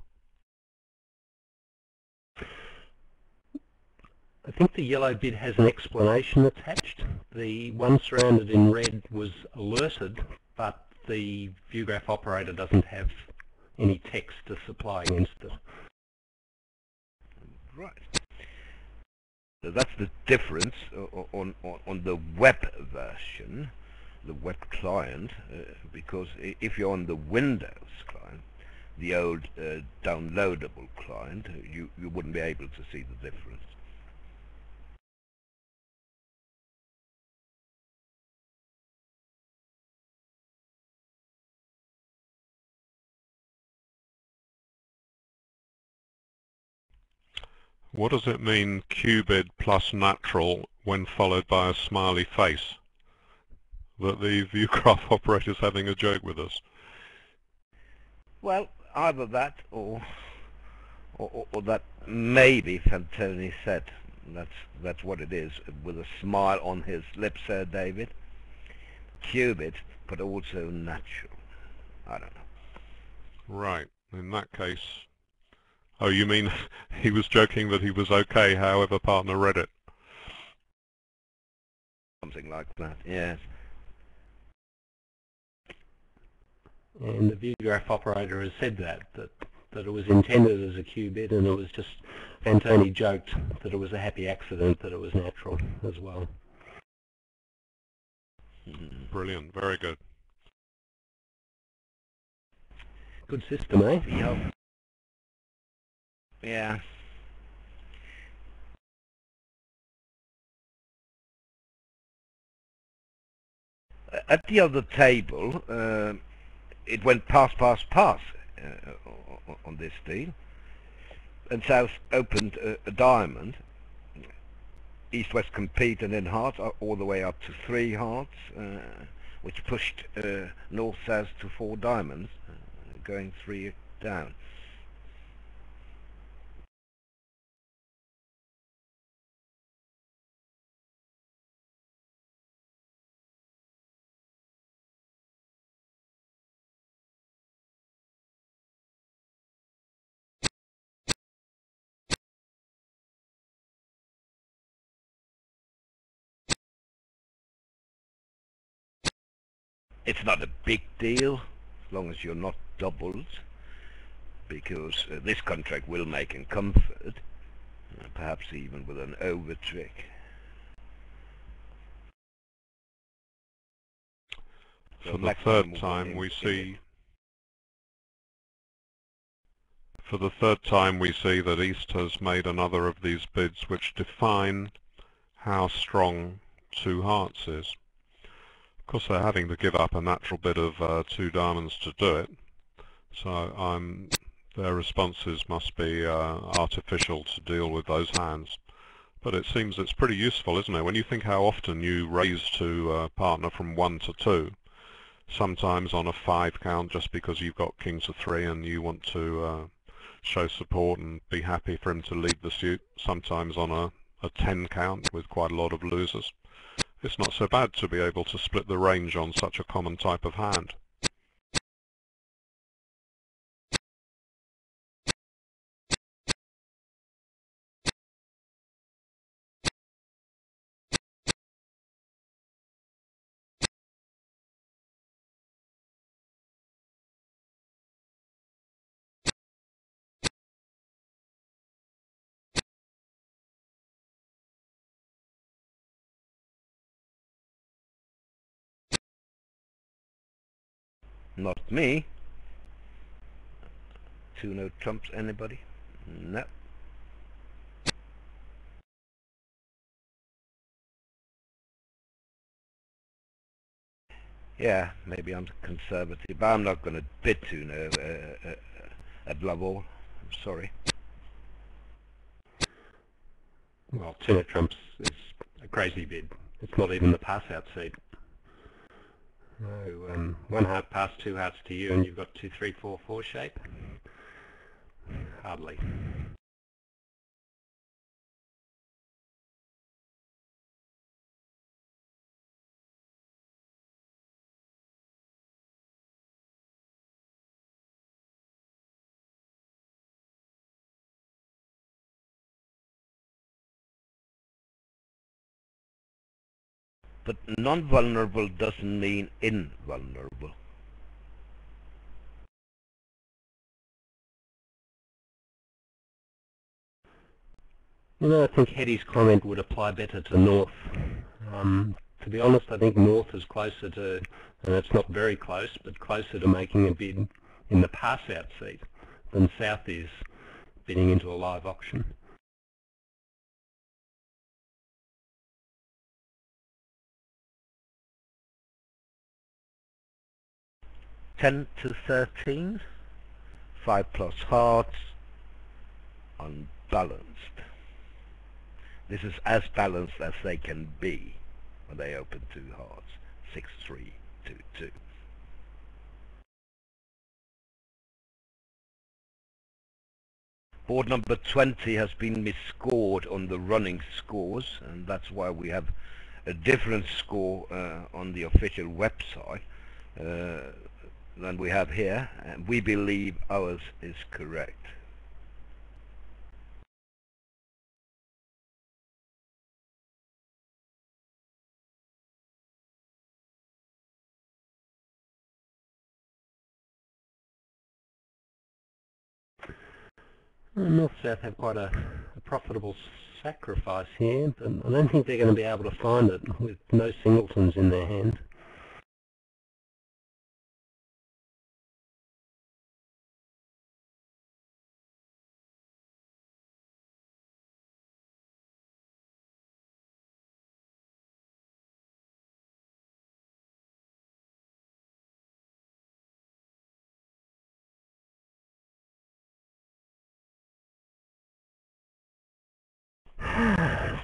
I think the yellow bid has an explanation attached. The one surrounded in red was alerted, but the viewgraph operator doesn't have any text to supply against it. Right. So that's the difference on the web version, the web client, because if you're on the Windows client, the old downloadable client, you wouldn't be able to see the difference. What does it mean, Q-bid plus natural, when followed by a smiley face? That the viewgraph operator's having a joke with us? Well, either that or that maybe Fantoni said. That's what it is, with a smile on his lips, Sir David. Q-bid, but also natural. I don't know. Right. In that case... Oh, you mean he was joking that he was okay, however partner read it? Something like that, yes. And the viewgraph operator has said that it was intended as a Q-bid, and it was just Fantoni joked that it was a happy accident that it was natural as well. Brilliant, very good. Good system, eh? Yeah. At the other table, it went pass on this deal, and South opened a diamond. East-West competed in hearts all the way up to 3 hearts. which pushed north-south to 4 diamonds, going 3 down. It's not a big deal as long as you're not doubled, because this contract will make in comfort, perhaps even with an over trick. So For the third time we see that East has made another of these bids which define how strong 2 hearts is. Of course they're having to give up a natural bid of 2 diamonds to do it, so their responses must be artificial to deal with those hands. But it seems it's pretty useful, isn't it? When you think how often you raise to partner from 1 to 2, sometimes on a 5 count just because you've got king to 3 and you want to show support and be happy for him to lead the suit, sometimes on a 10 count with quite a lot of losers. It's not so bad to be able to split the range on such a common type of hand. Not me. 2-note trumps anybody? No. Yeah, maybe I'm conservative, but I'm not going to bid 2-note at love all. I'm sorry. Well, 2-note trumps is a crazy bid. It's not even the pass-out seat. No, 1 heart pass, 2 hearts to you, and you've got 2, 3, 4, 4 shape. Hardly. But non-vulnerable doesn't mean invulnerable. You know, I think Hetty's comment would apply better to North. To be honest, I think North is closer to, and it's not very close, but closer to making a bid in the pass-out seat than South is bidding into a live auction. Ten to 13, 5 plus hearts, unbalanced. This is as balanced as they can be when they open 2 hearts. 6, 3, 2, 2. Board number 20 has been misscored on the running scores, and that's why we have a different score on the official website than we have here, and we believe ours is correct. North-South have quite a profitable sacrifice here, but I don't think they're going to be able to find it with no singletons in their hand.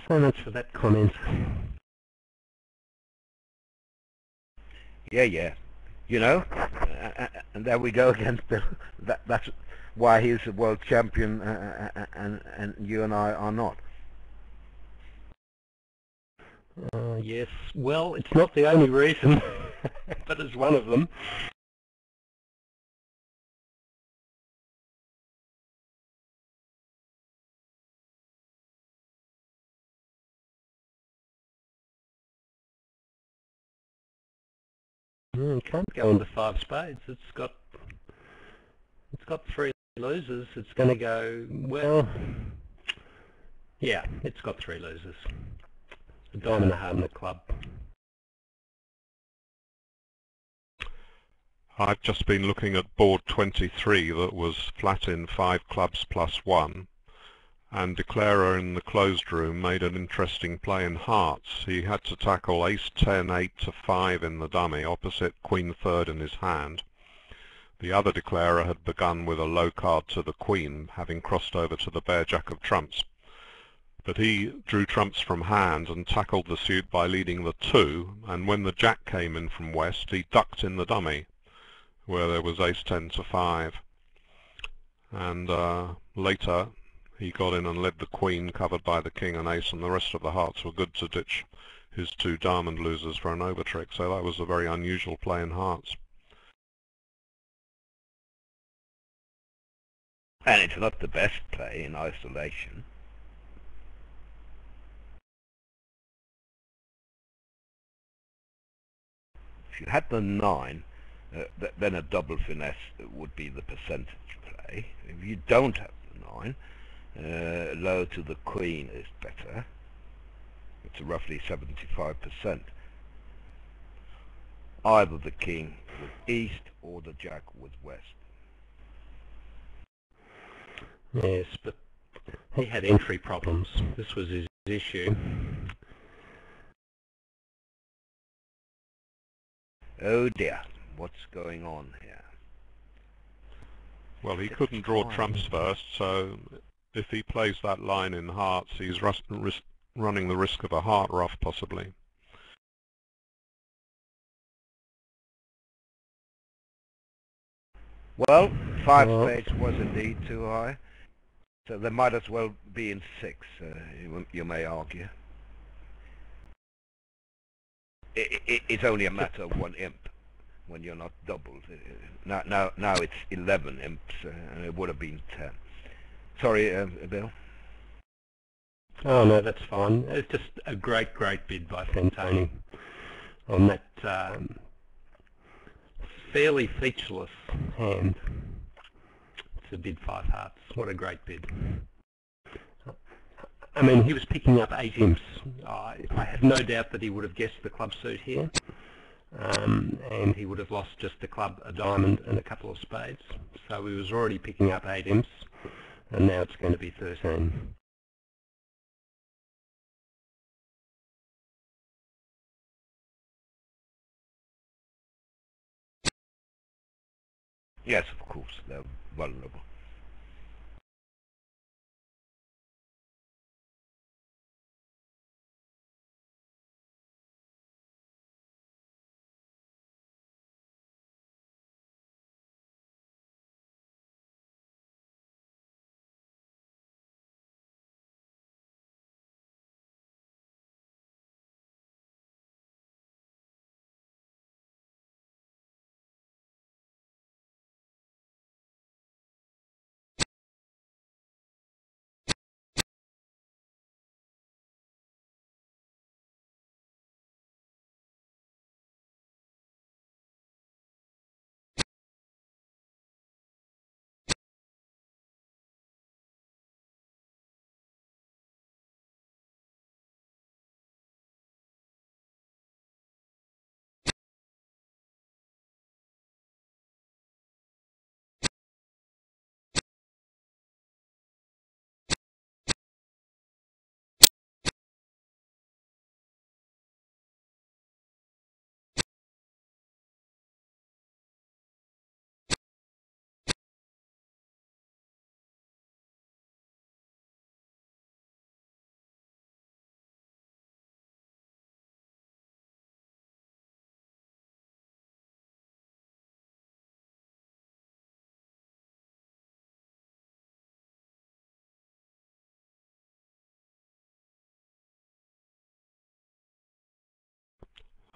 So much for that comment. Yeah. You know, and there we go again, Bill. That's why he's a world champion, and you and I are not. Yes, well, it's not the only reason, but it's one of them. It can't go into 5 spades. It's got 3 losers. It's going to go, well, yeah, it's got 3 losers. A diamond, a heart and a club. I've just been looking at board 23 that was flat in 5 clubs plus 1, and Declarer in the closed room made an interesting play in hearts. He had to tackle ace 10, 8 to 5 in the dummy, opposite queen third in his hand. The other Declarer had begun with a low card to the queen, having crossed over to the bear jack of trumps. But he drew trumps from hand and tackled the suit by leading the 2, and when the jack came in from west, he ducked in the dummy, where there was ace 10 to 5. And later he got in and led the queen, covered by the king and ace, and the rest of the hearts were good to ditch his 2 diamond losers for an overtrick. So that was a very unusual play in hearts. And it's not the best play in isolation. If you had the 9, then a double finesse would be the percentage play. If you don't have the 9, low to the queen is better. It's roughly 75%. Either the king with east or the jack with west. Yes, but he had entry problems. This was his issue. Oh dear, what's going on here? Well, he couldn't draw trumps first, so if he plays that line in hearts, he's running the risk of a heart ruff, possibly. Well, 5 spades was indeed too high, so they might as well be in 6, you may argue. It's only a matter of 1 imp when you're not doubled. Now it's 11 imps, and it would have been 10. Sorry, Bill? Oh no, that's fine. It's just a great bid by Fantoni on that fairly featureless hand to bid 5 hearts. What a great bid. I mean, he was picking up 8 imps. I have no doubt that he would have guessed the club suit here, and he would have lost just a club, a diamond and a couple of spades. So he was already picking up 8 imps, and now it's going to be 13. Yes, of course, they're vulnerable.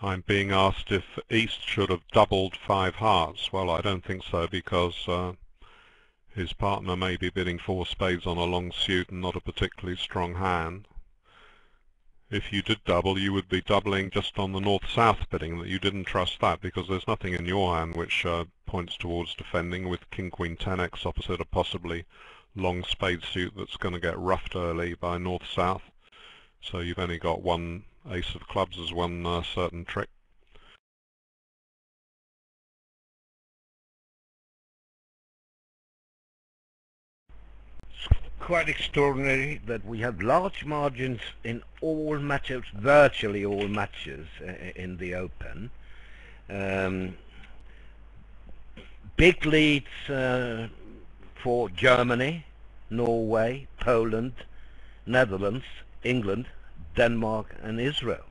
I'm being asked if East should have doubled 5 hearts. Well, I don't think so, because his partner may be bidding 4 spades on a long suit and not a particularly strong hand. If you did double, you would be doubling just on the north-south bidding, that you didn't trust that, because there's nothing in your hand which points towards defending, with King-Queen 10x opposite a possibly long spade suit that's going to get roughed early by north-south. So you've only got one ace of clubs as one certain trick. Quite extraordinary that we have large margins in all matches, virtually all matches in the Open. Big leads for Germany, Norway, Poland, Netherlands, England, Denmark and Israel.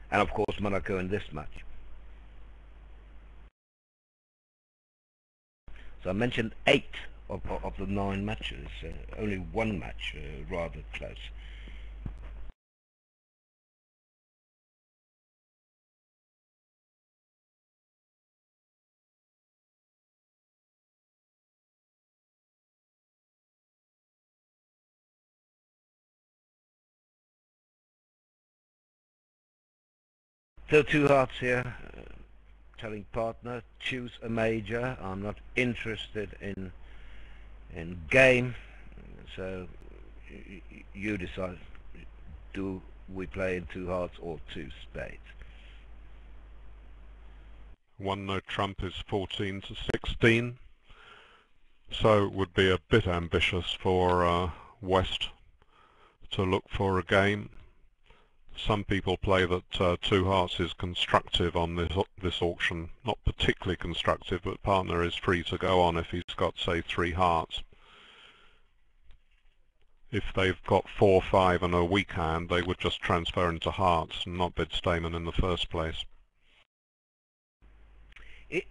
And of course Monaco in this match. So I mentioned 8 of the 9 matches, only one match rather close. So 2 hearts here, telling partner, choose a major. I'm not interested in game, so you decide, do we play in 2 hearts or 2 spades? 1 no trump is 14 to 16, so it would be a bit ambitious for West to look for a game. Some people play that 2 hearts is constructive on this auction. Not particularly constructive, but partner is free to go on if he's got, say, 3 hearts. If they've got 4, 5 and a weak hand, they would just transfer into hearts and not bid Stamen in the first place.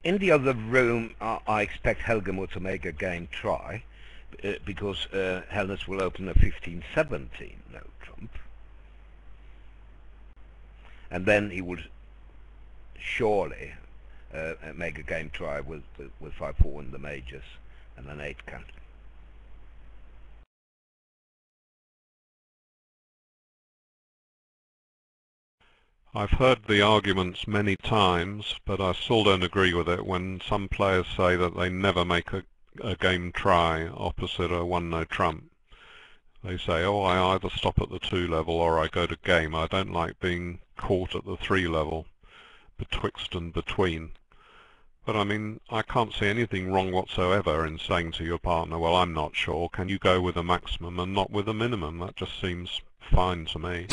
In the other room, I expect Helgemore to make a game try, because Helnes will open a 15-17 no trump. And then he would surely make a game try with 5-4 in the majors and an 8 count. I've heard the arguments many times, but I still don't agree with it when some players say that they never make a game try opposite a 1 no trump. They say, oh, I either stop at the 2 level or I go to game. I don't like being caught at the 3 level, betwixt and between. But I mean, I can't see anything wrong whatsoever in saying to your partner, well, I'm not sure, can you go with a maximum and not with a minimum? That just seems fine to me.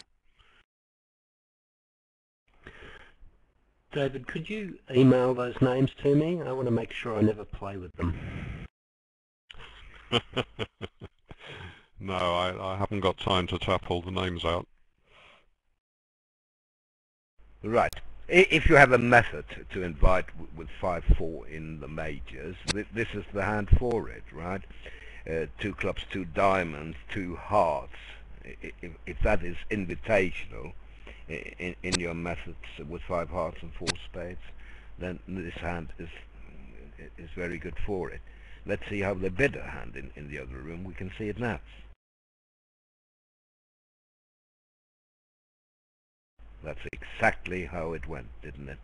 David, could you email those names to me? I want to make sure I never play with them. No, I haven't got time to tap all the names out. Right. If you have a method to invite with 5-4 in the majors, this is the hand for it, right? 2 clubs, 2 diamonds, 2 hearts. If that is invitational in your methods with 5 hearts and 4 spades, then this hand is very good for it. Let's see how they bid a hand in the other room. We can see it now. That's exactly how it went, didn't it?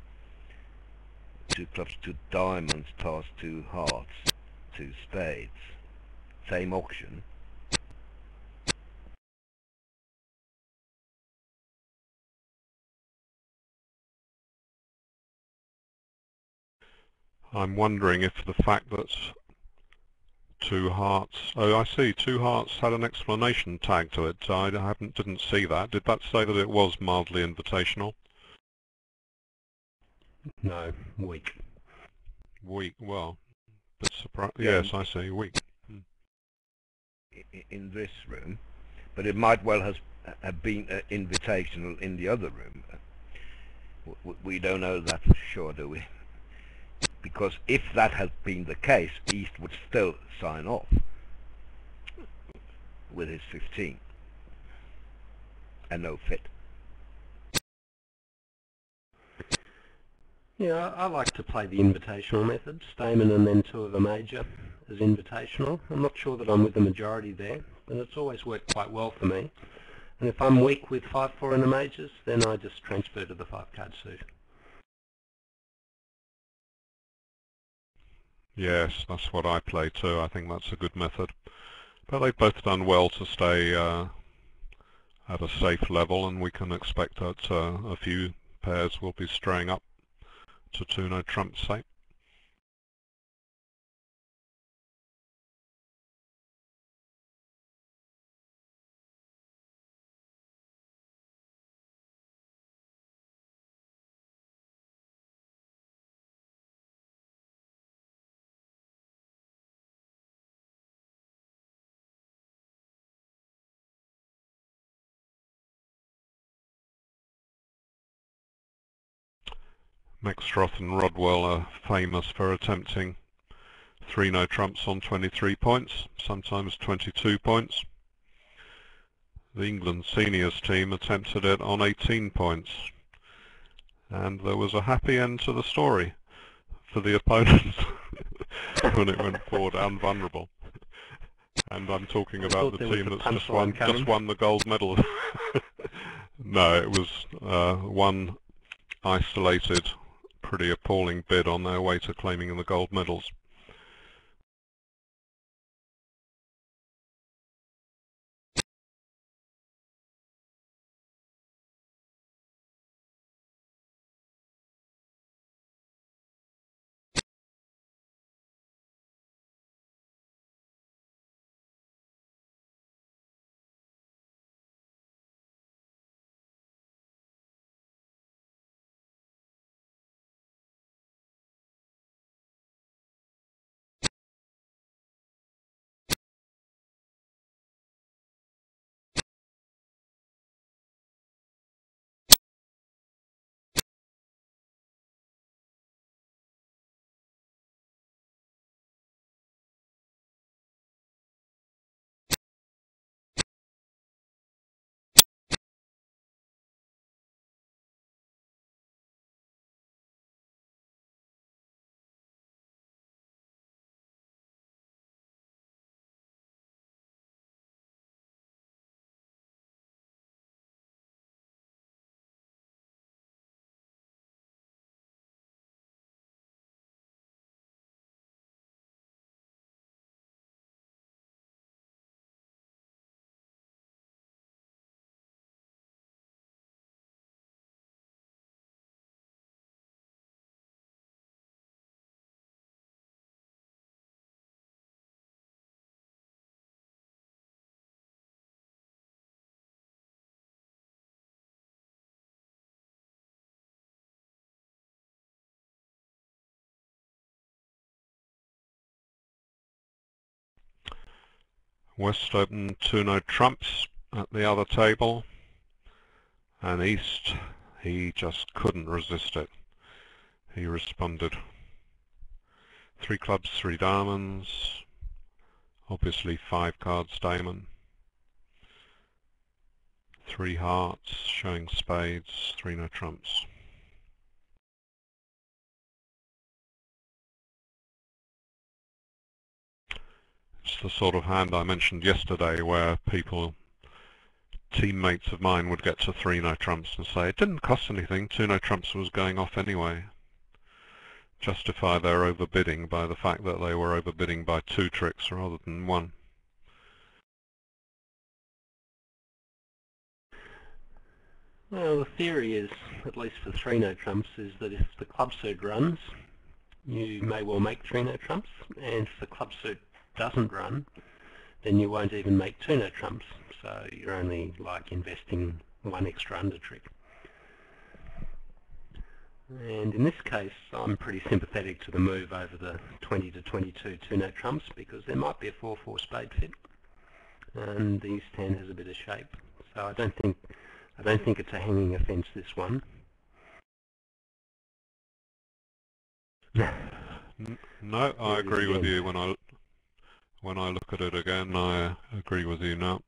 2 clubs, 2 diamonds, past 2 hearts, 2 spades. Same auction. I'm wondering if the fact that 2 hearts... Oh, I see. 2 hearts had an explanation tag to it. I didn't see that. Did that say that it was mildly invitational? No, weak. Weak. Well, bit surprised. Yeah. Yes, I see. Weak. In this room, but it might well have been invitational in the other room. We don't know that for sure, do we? Because if that had been the case, East would still sign off. with his 15 and no fit. Yeah, I like to play the invitational method, Stamen and then 2 of a major as invitational. I'm not sure that I'm with the majority there, but it's always worked quite well for me. And if I'm weak with 5-4 in the majors, then I just transfer to the 5-card suit. Yes, that's what I play too. I think that's a good method. But they've both done well to stay at a safe level, and we can expect that a few pairs will be straying up to 2-no trumps, say. Mexroth and Rodwell are famous for attempting 3-no trumps on 23 points, sometimes 22 points. The England seniors team attempted it on 18 points, and there was a happy end to the story for the opponents when it went 4 down vulnerable. And I'm talking about the team that's just won the gold medal. No, it was one isolated, pretty appalling bid on their way to claiming the gold medals. West opened 2-no trumps at the other table, and East, he just couldn't resist it. He responded. 3 clubs, 3 diamonds, obviously 5 cards Damon, 3 hearts showing spades, 3-no trumps. It's the sort of hand I mentioned yesterday where teammates of mine would get to 3-no trumps and say it didn't cost anything, 2-no trumps was going off anyway. Justify their overbidding by the fact that they were overbidding by 2 tricks rather than 1. Well, the theory is, at least for 3-no trumps, is that if the club suit runs, you may well make 3-no trumps, and if the club suit doesn't run, then you won't even make 2-no trumps, so you're only like investing 1 extra under trick. And in this case, I'm pretty sympathetic to the move over the 20 to 22 2-no trumps, because there might be a 4-4 spade fit, and the East hand has a bit of shape, so I don't think it's a hanging offence, this one. No, I agree with you. when I look at it again, I agree with you now.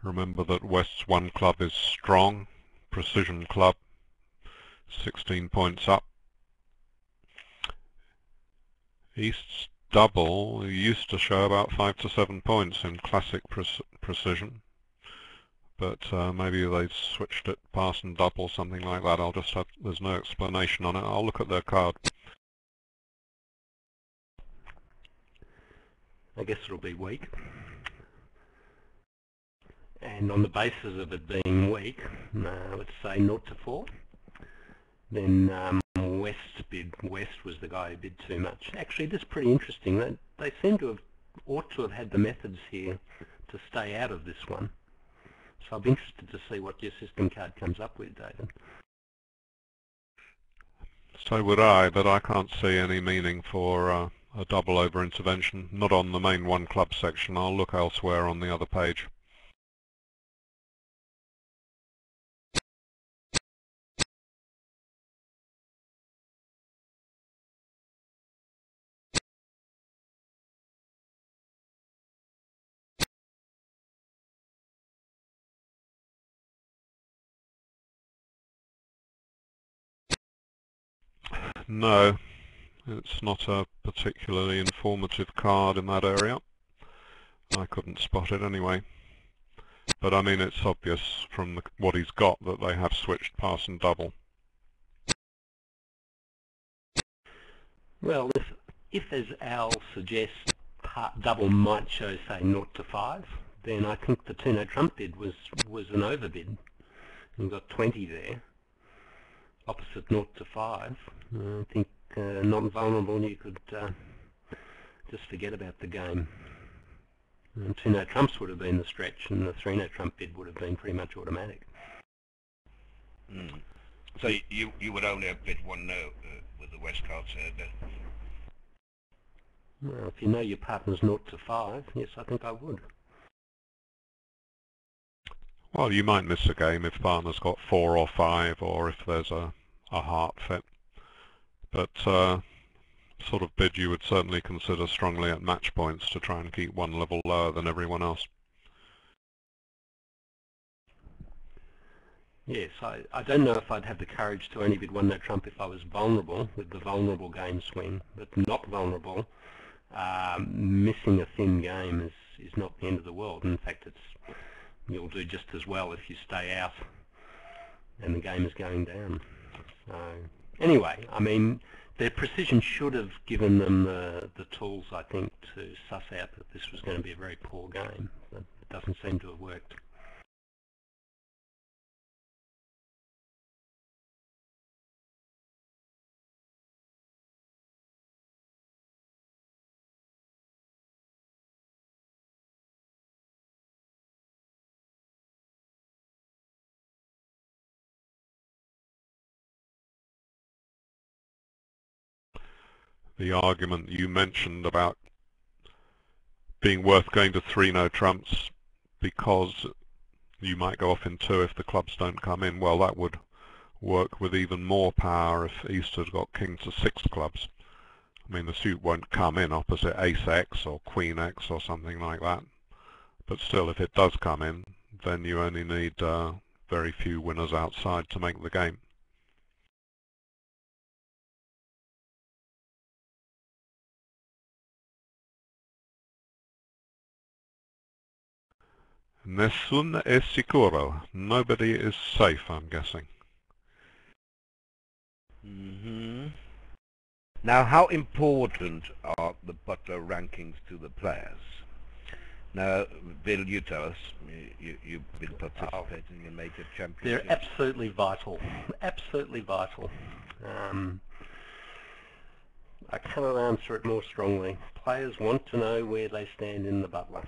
Remember that West's one club is strong, precision club, 16 points up. East's double used to show about 5 to 7 points in classic precision, but maybe they've switched it pass and double, something like that. There's no explanation on it. I'll look at their card. I guess it'll be weak. And on the basis of it being weak, let's say 0 to 4. Then West was the guy who bid too much. Actually, this is pretty interesting. They seem to ought to have had the methods here to stay out of this one. So I'll be interested to see what your system card comes up with, David. So would I, but I can't see any meaning for a double over intervention. Not on the main one club section. I'll look elsewhere on the other page. No, it's not a particularly informative card in that area. I couldn't spot it anyway. But I mean, it's obvious from what he's got that they have switched pass and double. Well, if as Al suggests, double might show, say, 0 to 5, then I think the 2-note trump bid was an overbid. You've got 20 there, opposite 0 to 5. I think not vulnerable, you could just forget about the game. 2-note trumps would have been the stretch, and the 3-note trump bid would have been pretty much automatic. So you would only have bid 1 no with the West cards there? Well, if you know your partner's 0 to 5, yes, I think I would. Well, you might miss a game if partner's got 4 or 5, or if there's a heart fit. But sort of bid you would certainly consider strongly at match points to try and keep one level lower than everyone else. Yes, I don't know if I'd have the courage to only bid 1-note trump if I was vulnerable, with the vulnerable game swing, but not vulnerable. Missing a thin game is not the end of the world. In fact, you'll do just as well if you stay out and the game is going down. So anyway, I mean, their precision should have given them the tools, I think, to suss out that this was going to be a very poor game, but it doesn't seem to have worked. The argument you mentioned about being worth going to 3-no trumps because you might go off in 2 if the clubs don't come in, well, that would work with even more power if East had got king to 6 clubs. I mean, the suit won't come in opposite ace X or queen X or something like that, but still, if it does come in, then you only need very few winners outside to make the game. Nessun è sicuro. Nobody is safe, I'm guessing. Now, how important are the Butler rankings to the players? Now, Bill, you tell us. You've been participating in major championships. They're absolutely vital. Absolutely vital. I cannot answer it more strongly. Players want to know where they stand in the Butler.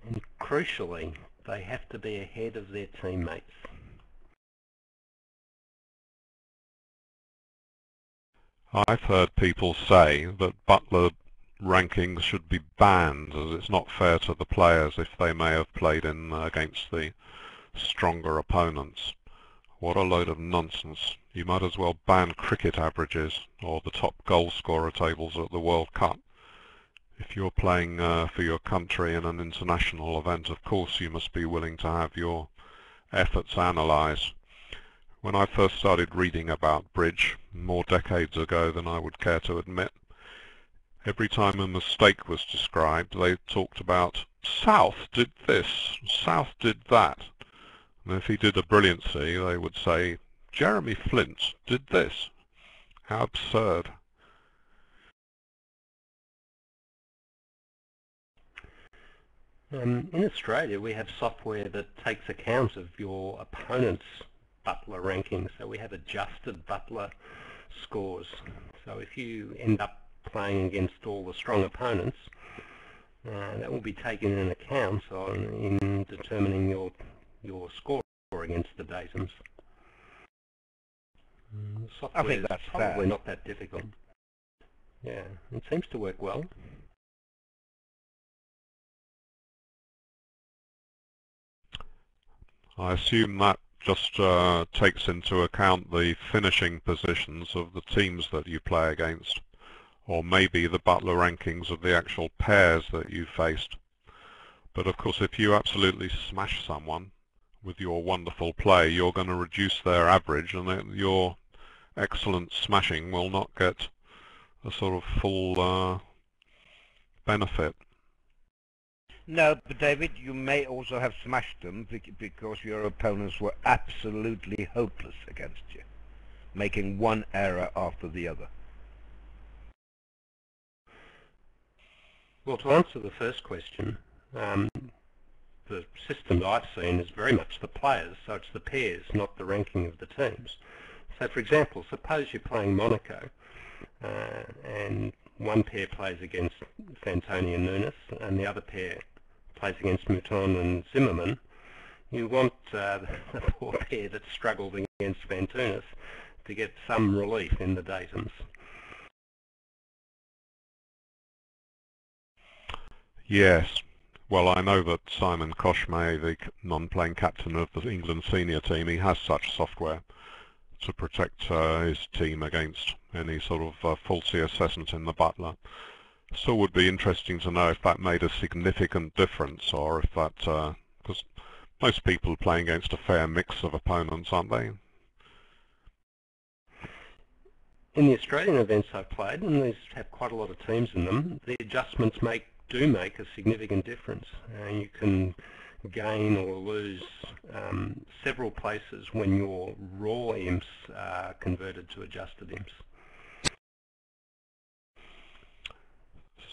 And crucially, they have to be ahead of their teammates. I've heard people say that Butler rankings should be banned, as it's not fair to the players if they may have played in against the stronger opponents. What a load of nonsense. You might as well ban cricket averages or the top goal scorer tables at the World Cup. If you're playing for your country in an international event, of course you must be willing to have your efforts analysed. When I first started reading about bridge, more decades ago than I would care to admit, every time a mistake was described, they talked about South did this, South did that. And if he did a brilliancy, they would say, Jeremy Flint did this. How absurd. In Australia, we have software that takes account of your opponent's Butler rankings. So we have adjusted Butler scores. So if you end up playing against all the strong opponents, that will be taken into account in determining your score against the datums. The software I think that's probably fair. not that difficult. Yeah, it seems to work well. I assume that just takes into account the finishing positions of the teams that you play against, or maybe the Butler rankings of the actual pairs that you faced. But of course, if you absolutely smash someone with your wonderful play, you're going to reduce their average, and your excellent smashing will not get a sort of full benefit. No, but David, you may also have smashed them because your opponents were absolutely hopeless against you, making one error after the other. Well, to answer the first question, the system that I've seen is very much the players, so it's the pairs, not the ranking of the teams. So, for example, suppose you're playing Monaco, and one pair plays against Fantoni and Nunes, and the other pair plays against Mouton and Zimmerman. You want the poor pair that struggled against Fantoni to get some relief in the datums. Yes. Well, I know that Simon Koshmay, the non-playing captain of the England senior team, he has such software to protect his team against any sort of faulty assessment in the Butler. So it would be interesting to know if that made a significant difference, or if that, because most people are playing against a fair mix of opponents, aren't they? In the Australian events I've played, and these have quite a lot of teams in them, the adjustments do make a significant difference. You can gain or lose several places when your raw imps are converted to adjusted imps.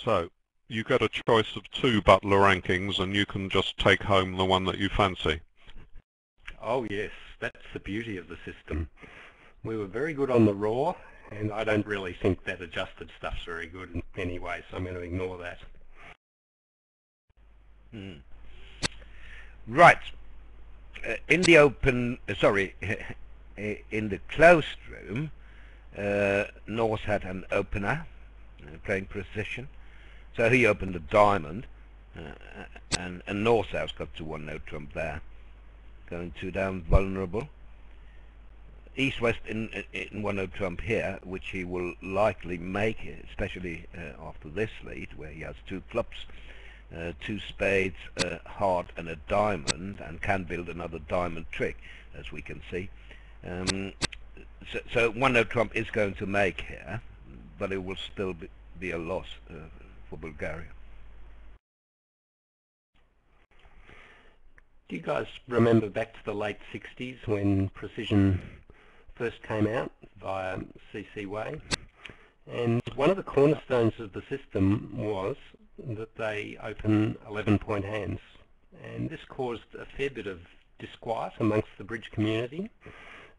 So you get a choice of 2 Butler rankings, and you can just take home the one that you fancy. Oh yes, that's the beauty of the system. We were very good on the raw, and I don't really think that adjusted stuff's very good anyway, so I'm going to ignore that. Right. In the open, in the closed room, Norse had an opener playing precision, so he opened a diamond, and Norse house got to 1-0 trump there, going 2 down, vulnerable. East-West in 1-0 trump here, which he will likely make, especially after this lead, where he has 2 clubs. 2 spades, a heart and a diamond, and can build another diamond trick, as we can see. So 1-0 trump is going to make here, but it will still be a loss for Bulgaria. Do you guys remember back to the late 60s when precision first came out via CC Way? And one of the cornerstones of the system was that they open 11-point hands, and this caused a fair bit of disquiet amongst the bridge community,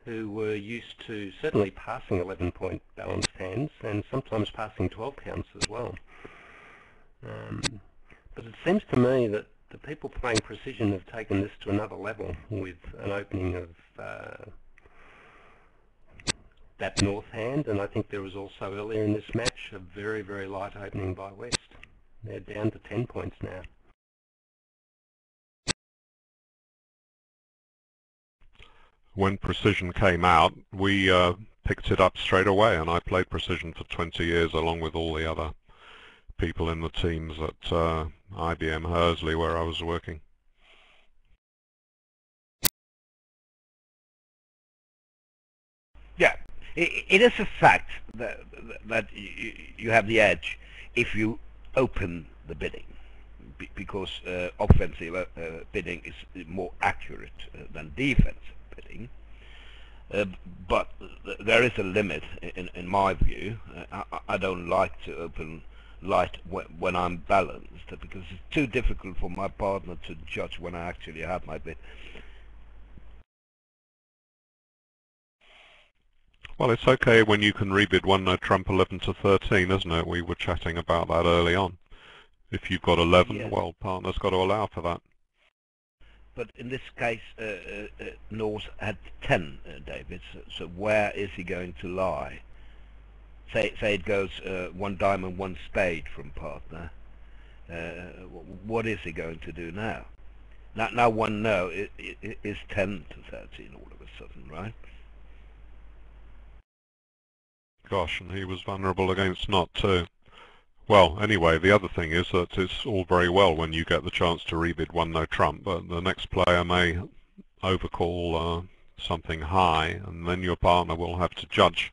who were used to certainly passing 11-point balanced hands and sometimes passing 12 counts as well. But it seems to me that the people playing precision have taken this to another level with an opening of that north hand, and I think there was also earlier in this match a very, very light opening by West. They're down to 10 points now. When Precision came out, we picked it up straight away, and I played Precision for 20 years along with all the other people in the teams at IBM Hersley where I was working. Yeah, it is a fact that you have the edge if you open the bidding, because offensive bidding is more accurate than defensive bidding. But there is a limit in my view. I don't like to open light when I'm balanced, because it's too difficult for my partner to judge when I actually have my bid. Well, it's okay when you can rebid one no trump 11 to 13, isn't it? We were chatting about that early on. If you've got 11, Yes. well, partner's got to allow for that. But in this case, North had 10, David. So where is he going to lie? Say it goes one diamond, one spade from partner. What is he going to do now? Now one no is 10 to 13 all of a sudden, right? Gosh, and he was vulnerable against not too. Well, anyway, the other thing is that it's all very well when you get the chance to rebid one no trump, but the next player may overcall something high, and then your partner will have to judge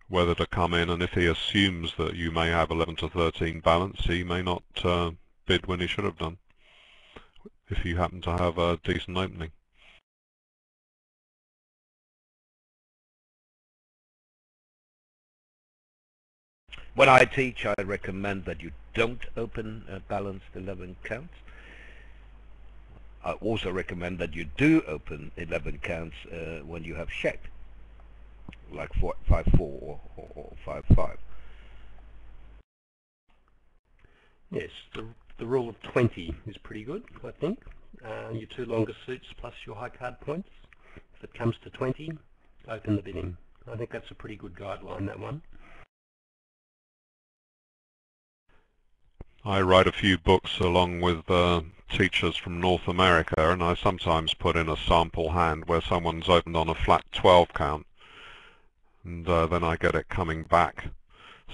whether to come in, and if he assumes that you may have 11 to 13 balance, he may not bid when he should have done, if you happen to have a decent opening. When I teach, I recommend that you don't open balanced 11 counts. I also recommend that you do open 11 counts when you have checked, like 5-4 or 5-5. Yes, the rule of 20 is pretty good, I think. Your two longer suits plus your high card points. If it comes to 20, open the bidding. I think that's a pretty good guideline, that one. I write a few books along with teachers from North America, and I sometimes put in a sample hand where someone's opened on a flat 12 count, and then I get it coming back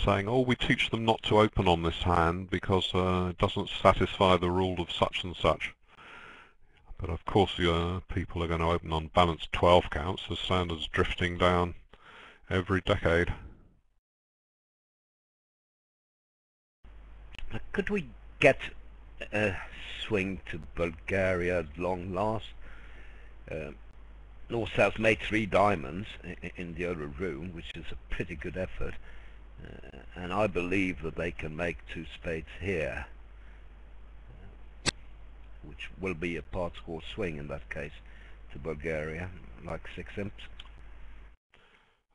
saying, oh, we teach them not to open on this hand because it doesn't satisfy the rule of such and such. But of course people are going to open on balanced 12 counts. The standard's drifting down every decade. Could we get a swing to Bulgaria at long last? North-South made 3 diamonds in the other room, which is a pretty good effort, and I believe that they can make 2 spades here, which will be a part score swing in that case to Bulgaria, like 6 imps.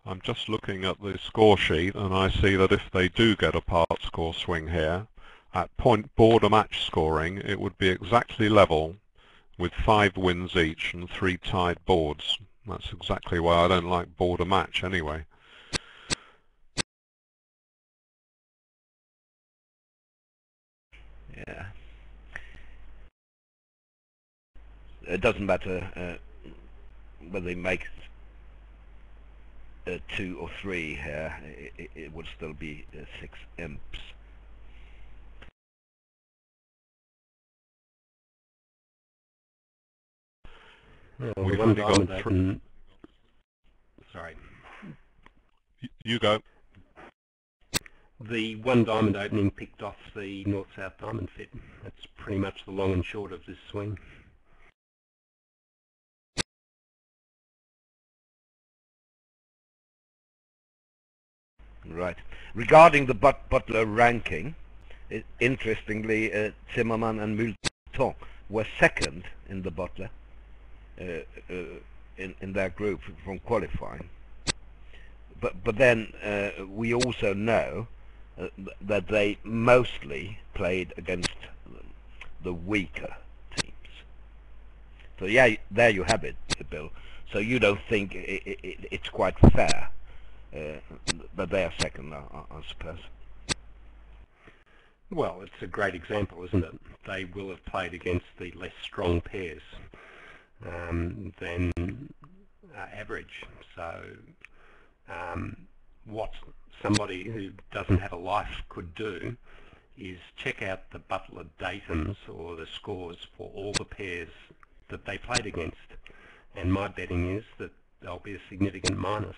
I'm just looking at the score sheet, and I see that if they do get a part score swing here, at point border match scoring, it would be exactly level with 5 wins each and 3 tied boards. That's exactly why I don't like border match anyway. Yeah. It doesn't matter whether they make 2 or 3 here, it would still be 6 imps. Well, We've one only got diamond 3. open. Sorry. You go. The one diamond opening picked off the north-south diamond fit. That's pretty much the long and short of this swing. Right. Regarding the Butler ranking, interestingly, Zimmerman and Moulton were second in the Butler in their group from qualifying. But then we also know that they mostly played against the weaker teams. So yeah, there you have it, Bill. So you don't think it's quite fair but they are second, I suppose. Well, it's a great example, isn't it? They will have played against the less strong pairs than average. So what somebody who doesn't have a life could do is check out the Butler datums or the scores for all the pairs that they played against. And my betting is that there'll be a significant minus.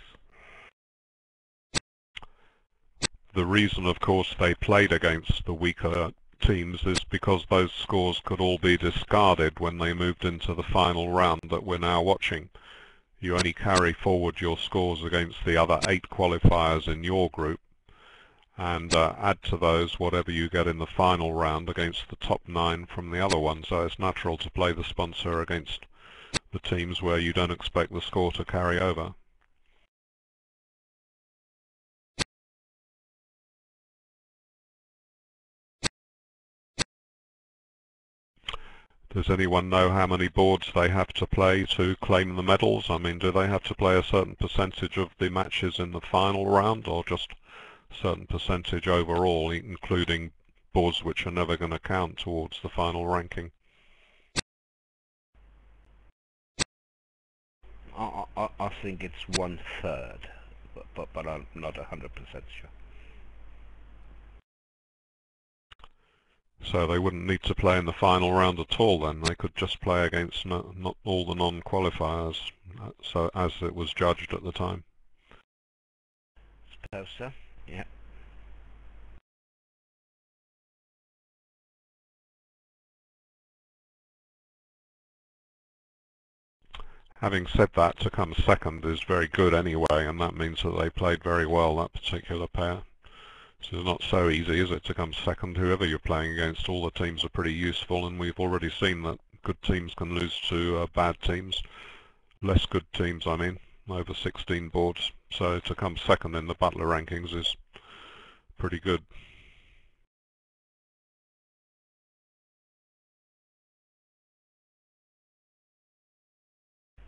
The reason, of course, they played against the weaker teams is because those scores could all be discarded when they moved into the final round that we're now watching. You only carry forward your scores against the other 8 qualifiers in your group and add to those whatever you get in the final round against the top 9 from the other one. So it's natural to play the sponsor against the teams where you don't expect the score to carry over. Does anyone know how many boards they have to play to claim the medals? I mean, do they have to play a certain percentage of the matches in the final round, or just a certain percentage overall, including boards which are never going to count towards the final ranking? I think it's 1/3, but I'm not 100% sure. So they wouldn't need to play in the final round at all then. They could just play against not all the non-qualifiers, so as it was judged at the time. Suppose so, yeah. Having said that, to come second is very good anyway, and that means that they played very well, that particular pair. So it's not so easy, is it, to come second? Whoever you're playing against, all the teams are pretty useful, and we've already seen that good teams can lose to bad teams. Less good teams, I mean, over 16 boards. So to come second in the Butler rankings is pretty good.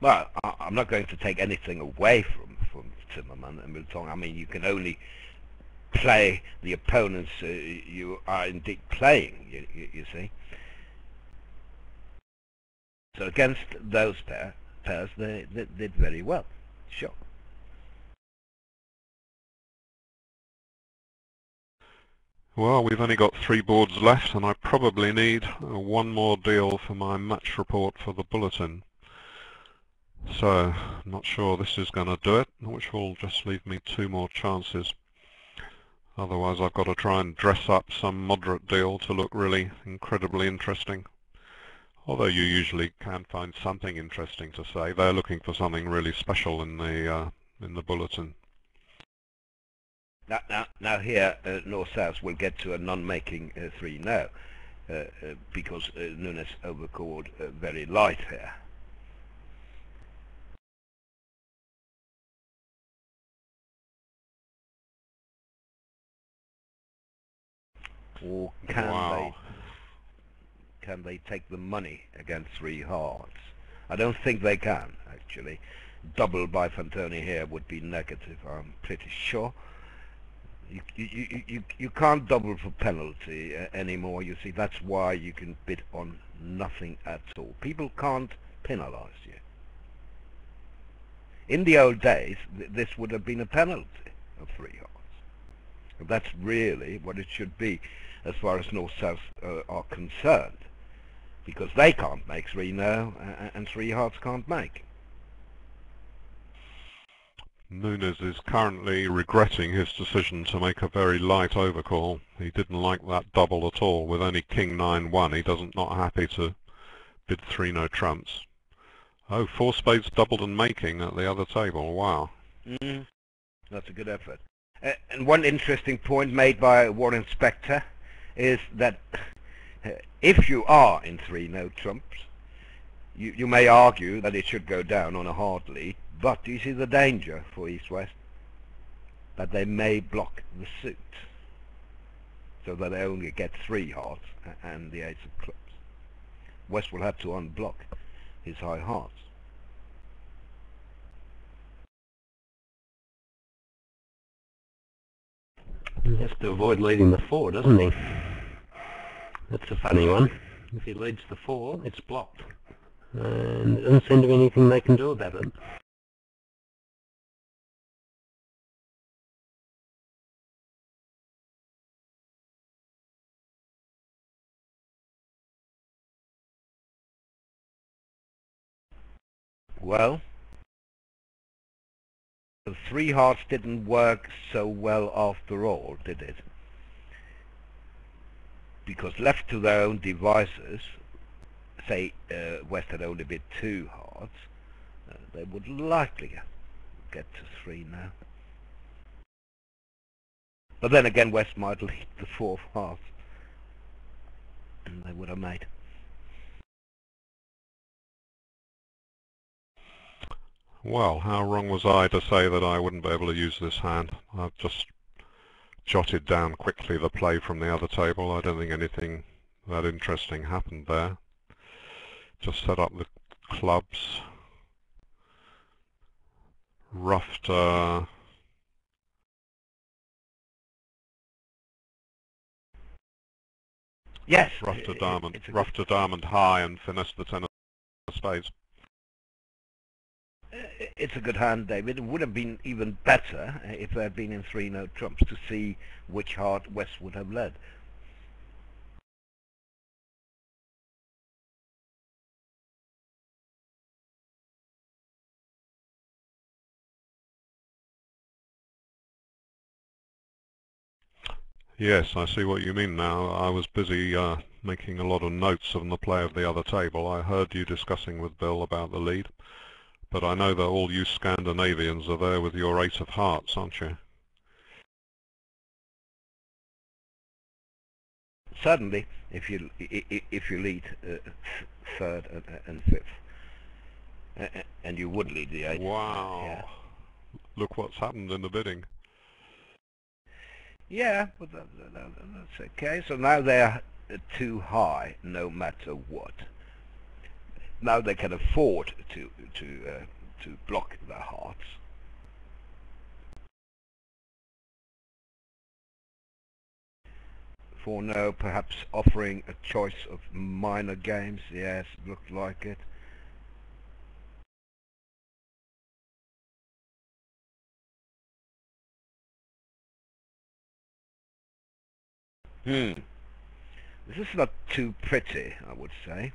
Well, I'm not going to take anything away from Zimmerman and Milton. I mean, you can only play the opponents you are indeed playing, you see. So against those pairs, they did very well, sure. Well, we've only got 3 boards left, and I probably need one more deal for my match report for the bulletin. So, I'm not sure this is going to do it, which will just leave me 2 more chances. Otherwise I've got to try and dress up some moderate deal to look really incredibly interesting. Although you usually can find something interesting to say. They're looking for something really special in the bulletin. Now here, North-South will get to a non-making 3 now, because Nunes overcalled very light here. Or can they take the money against 3 hearts? I don't think they can, actually. Double by Fantoni here would be negative, I'm pretty sure. You can't double for penalty anymore, you see. That's why you can bid on nothing at all. People can't penalize you. In the old days, this would have been a penalty of 3 hearts. And that's really what it should be as far as North-South are concerned, because they can't make 3 now, and 3 hearts can't make. Nunes is currently regretting his decision to make a very light overcall. He didn't like that double at all. With only King 9-1, he doesn't not happy to bid 3 no trumps. Oh, 4 spades doubled and making at the other table. Wow. That's a good effort. And one interesting point made by Warren Spector is that if you are in 3 no trumps, you may argue that it should go down on a hard lead, but do you see the danger for East-West? That they may block the suit, so that they only get 3 hearts and the ace of clubs. West will have to unblock his high hearts. He has to avoid leading the 4, doesn't he? That's a funny one. If he leads the 4, it's blocked. And there doesn't seem to be anything they can do about it. Well, the 3 hearts didn't work so well after all, did it? Because left to their own devices, say West had only bid 2 hearts, they would likely get to 3 now. But then again, West might lead the 4th heart, and they would have made. Well, how wrong was I to say that I wouldn't be able to use this hand? I've just jotted down quickly the play from the other table. I don't think anything that interesting happened there. Just set up the clubs. Roughed Yes, roughed a diamond high and finessed the 10 of spades. It's a good hand, David. It would have been even better if they had been in 3-note trumps to see which heart West would have led. Yes, I see what you mean now. I was busy making a lot of notes on the play of the other table. I heard you discussing with Bill about the lead, but I know that all you Scandinavians are there with your 8 of hearts, aren't you? Certainly, if you lead 3rd and 5th, and you would lead the 8th. Wow! Yeah. Look what's happened in the bidding. Yeah, but that's okay. So now they're too high, no matter what. Now they can afford to block their hearts. For now, perhaps offering a choice of minor games. Yes, looked like it. This is not too pretty, I would say.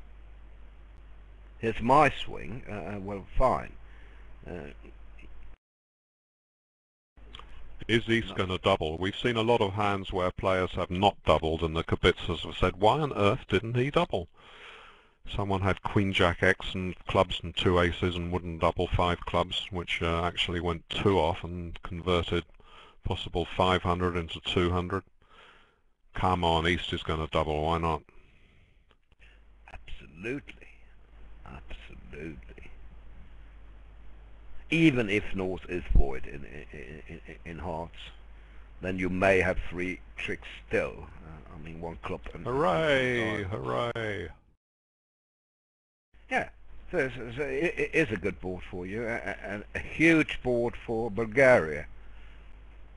Here's my swing. Well, fine. Is East going to double? We've seen a lot of hands where players have not doubled and the Kibitzers have said, why on earth didn't he double? Someone had Queen Jack X and clubs and 2 aces and wouldn't double 5 clubs, which actually went 2 off and converted possible 500 into 200. Come on, East is going to double, why not? Absolutely. Absolutely. Even if North is void in hearts, then you may have 3 tricks still. I mean, 1 club and... Hooray! Hooray! Yeah, so it is a good board for you, and a huge board for Bulgaria,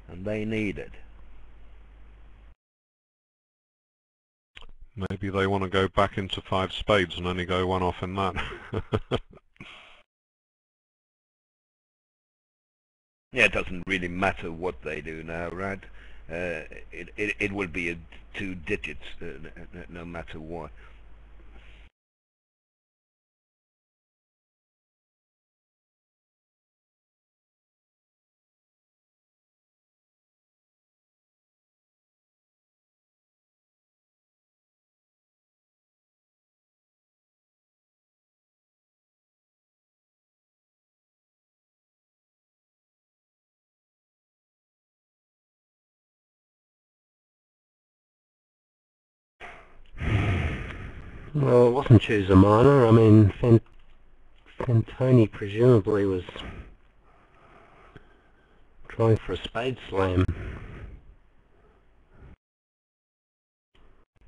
and they need it. Maybe they want to go back into 5 spades and only go 1 off in that. Yeah, it doesn't really matter what they do now, right? It will be 2 digits no matter what. Well, it wasn't choose a minor. I mean, Fantoni presumably was trying for a spade slam.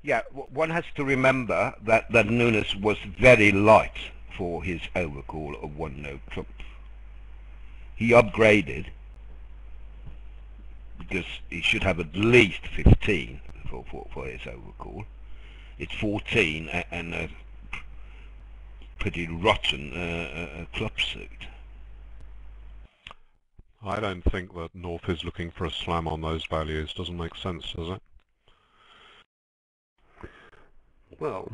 Yeah, one has to remember that Nunes was very light for his overcall of 1-note trump. He upgraded because he should have at least 15 for his overcall. It's 14 and a pretty rotten club suit. I don't think that North is looking for a slam on those values. Doesn't make sense, does it? Well,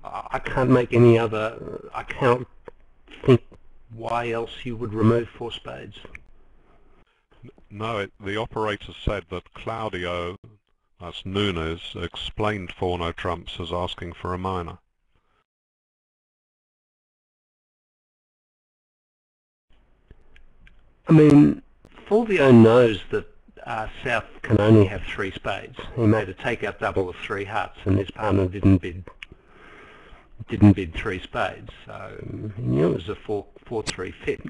I can't make any other... I can't think why else you would remove 4 spades. No, the operator said that Claudio, that's Nunes, explained 4 no trumps as asking for a minor. I mean, Fulvio knows that South can only have 3 spades. He made a take-out double of 3 hearts, and his partner didn't bid 3 spades, so he knew it was a 4-3 fit.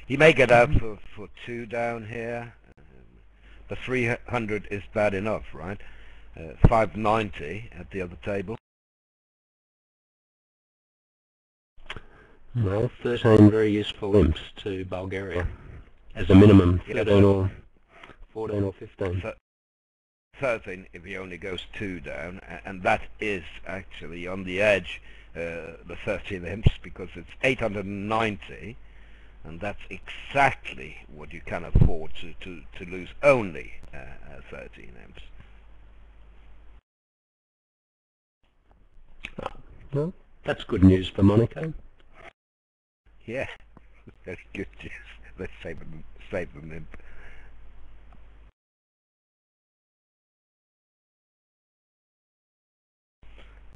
He may get out for 2 down here. The 300 is bad enough, right? 590 at the other table. Well, 13 very useful imps to Bulgaria as a minimum, 13 or 14 or 15. 13 if he only goes 2 down, and that is actually on the edge, the 13 imps, because it's 890, and that's exactly what you can afford to lose only 13 imps. Well, that's good news for Monaco. Yeah, very good news. Let's save them imp.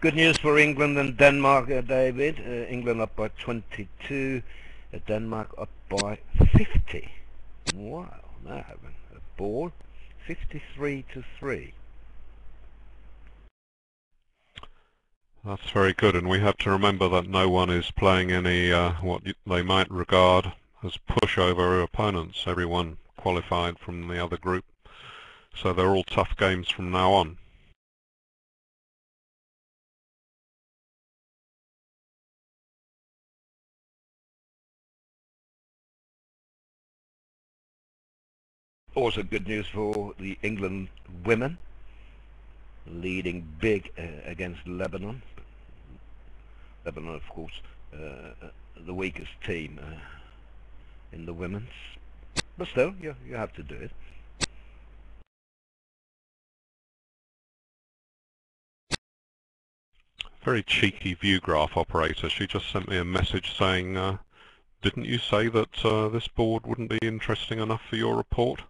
Good news for England and Denmark, David. England up by 22, Denmark up by 50. Wow, they're having a ball. 53-3. That's very good, and we have to remember that no one is playing any what they might regard as pushover opponents. Everyone qualified from the other group, so they're all tough games from now on. Also good news for the England women, leading big against Lebanon. Lebanon, of course, the weakest team in the women's, but still, you have to do it. Very cheeky view graph operator. She just sent me a message saying, didn't you say that this board wouldn't be interesting enough for your report?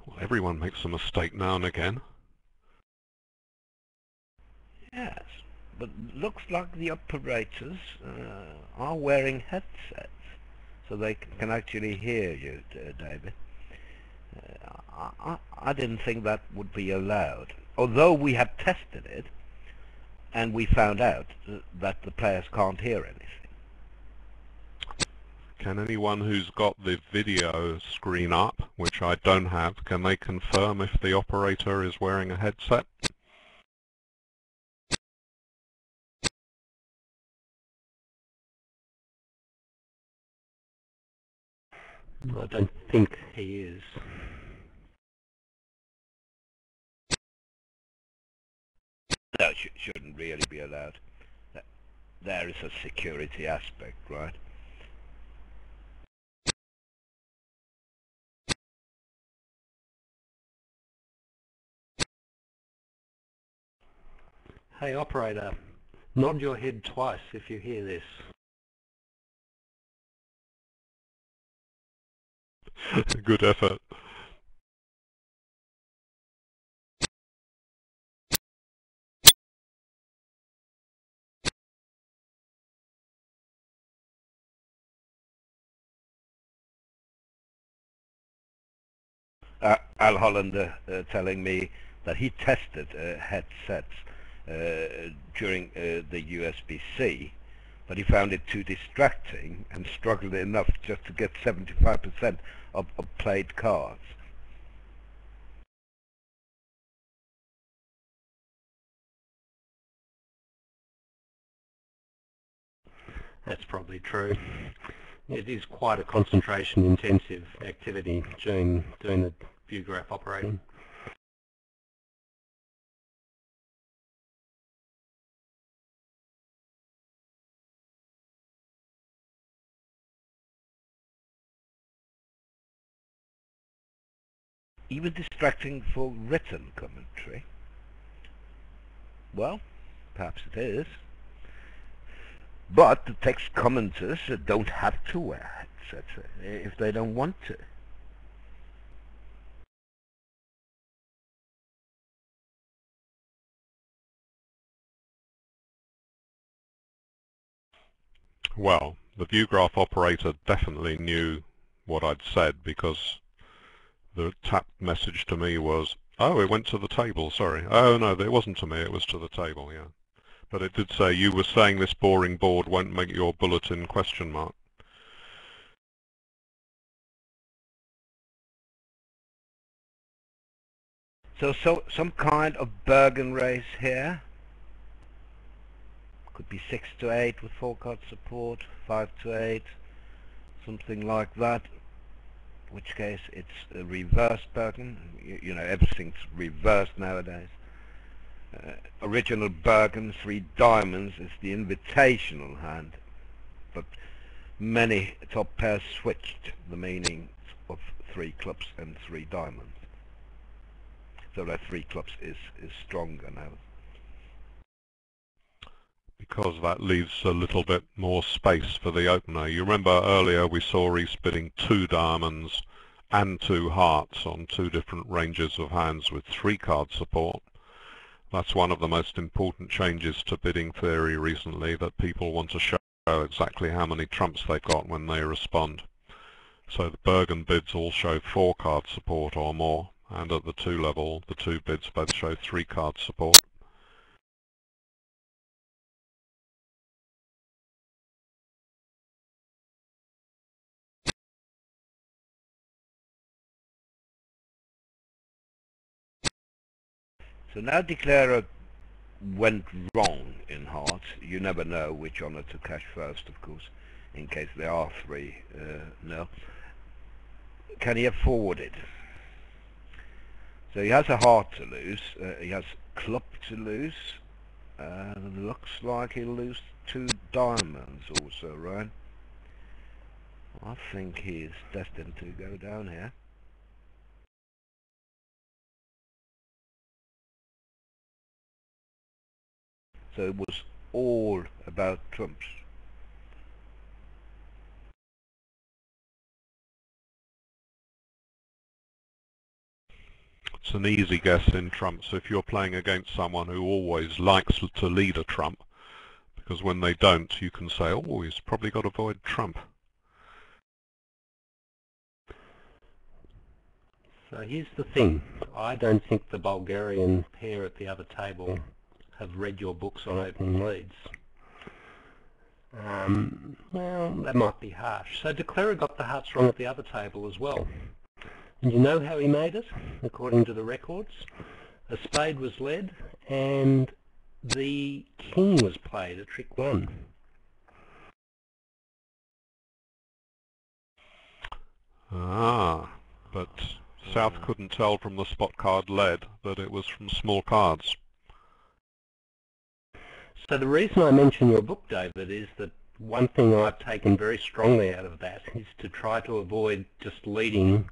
Well, everyone makes a mistake now and again. Yes, but looks like the operators are wearing headsets, so they can actually hear you, David. I didn't think that would be allowed, although we have tested it, and we found out that the players can't hear anything. Can anyone who's got the video screen up, which I don't have, can they confirm if the operator is wearing a headset? I don't think he is. No, it shouldn't really be allowed. There is a security aspect, right? Hey operator, nod your head twice if you hear this. Good effort. Al Hollander telling me that he tested headsets during the USBC, but he found it too distracting and struggled enough just to get 75% of played cards. That's probably true. It is quite a concentration-intensive activity doing the view graph operating. Even distracting for written commentary. Well, perhaps it is. But the text commenters don't have to wear headsets if they don't want to. Well, the view graph operator definitely knew what I'd said, because the tap message to me was, oh, it went to the table, sorry. Oh, no, it wasn't to me, it was to the table, yeah. But it did say, you were saying this boring board won't make your bulletin question mark. So some kind of Bergen race here. Could be 6 to 8 with 4-card support, 5 to 8, something like that. In which case it's a reverse Bergen. You know, everything's reversed nowadays. Original Bergen, 3 diamonds, is the invitational hand, but many top pairs switched the meaning of 3 clubs and 3 diamonds. So that 3 clubs is stronger now. Because that leaves a little bit more space for the opener. You remember earlier we saw he's bidding 2 diamonds and 2 hearts on 2 different ranges of hands with 3-card support. That's one of the most important changes to bidding theory recently, that people want to show exactly how many trumps they've got when they respond. So the Bergen bids all show 4-card support or more, and at the 2 level the 2 bids both show 3-card support. So now declarer went wrong in hearts. You never know which honor to cash first, of course, in case there are 3 nil. Can he have forwarded? So he has a heart to lose, he has club to lose, and looks like he'll lose 2 diamonds also, right? I think he is destined to go down here. So it was all about trumps. It's an easy guess in trumps if you're playing against someone who always likes to lead a trump, because when they don't you can say, oh, he's probably got a void trump. So here's the thing. I don't think the Bulgarian pair at the other table have read your books on opening leads. Well, that might be harsh. So declarer got the hearts wrong at the other table as well. And you know how he made it, according to the records? A spade was led and the king was played at trick 1. Ah, but South couldn't tell from the spot card led that it was from small cards. So the reason I mention your book, David, is that one thing I've taken very strongly out of that is to try to avoid just leading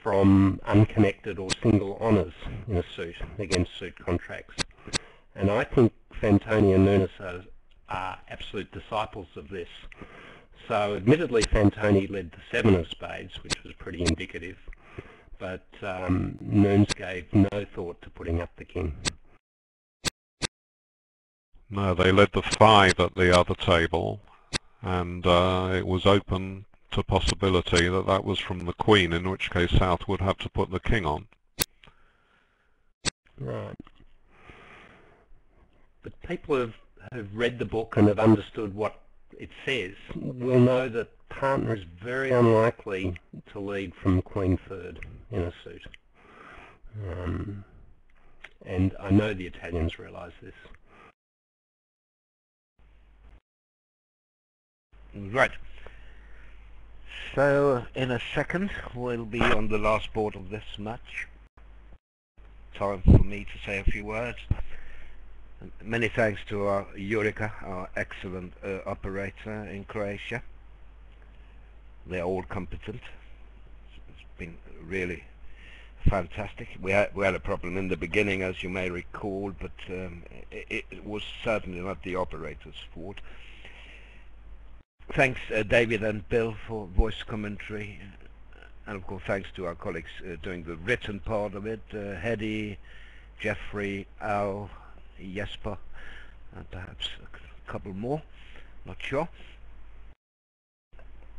from unconnected or single honours in a suit against suit contracts. And I think Fantoni and Nunes are absolute disciples of this. So admittedly Fantoni led the 7 of spades, which was pretty indicative, but Nunes gave no thought to putting up the king. No, they led the 5 at the other table, and it was open to possibility that that was from the queen, in which case South would have to put the king on. Right. But people have read the book and have understood what it says will know that partner is very unlikely to lead from queen third in a suit. And I know the Italians realise this. Right. So in a second we'll be on the last board of this match. Time for me to say a few words. Many thanks to our Jurica, our excellent operator in Croatia. They're all competent. It's been really fantastic. We had a problem in the beginning, as you may recall, but it was certainly not the operator's fault. Thanks David and Bill for voice commentary, and of course thanks to our colleagues doing the written part of it, Hedy, Jeffrey, Al, Jesper, and perhaps a couple more, not sure.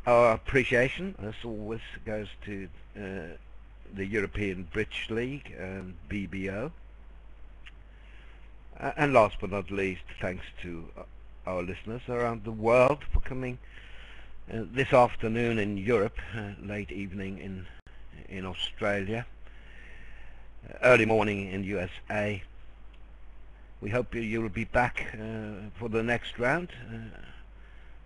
Our appreciation, as always, goes to the European Bridge League and BBO. And last but not least, thanks to our listeners around the world for coming this afternoon in Europe, late evening in Australia, early morning in USA. We hope you will be back for the next round.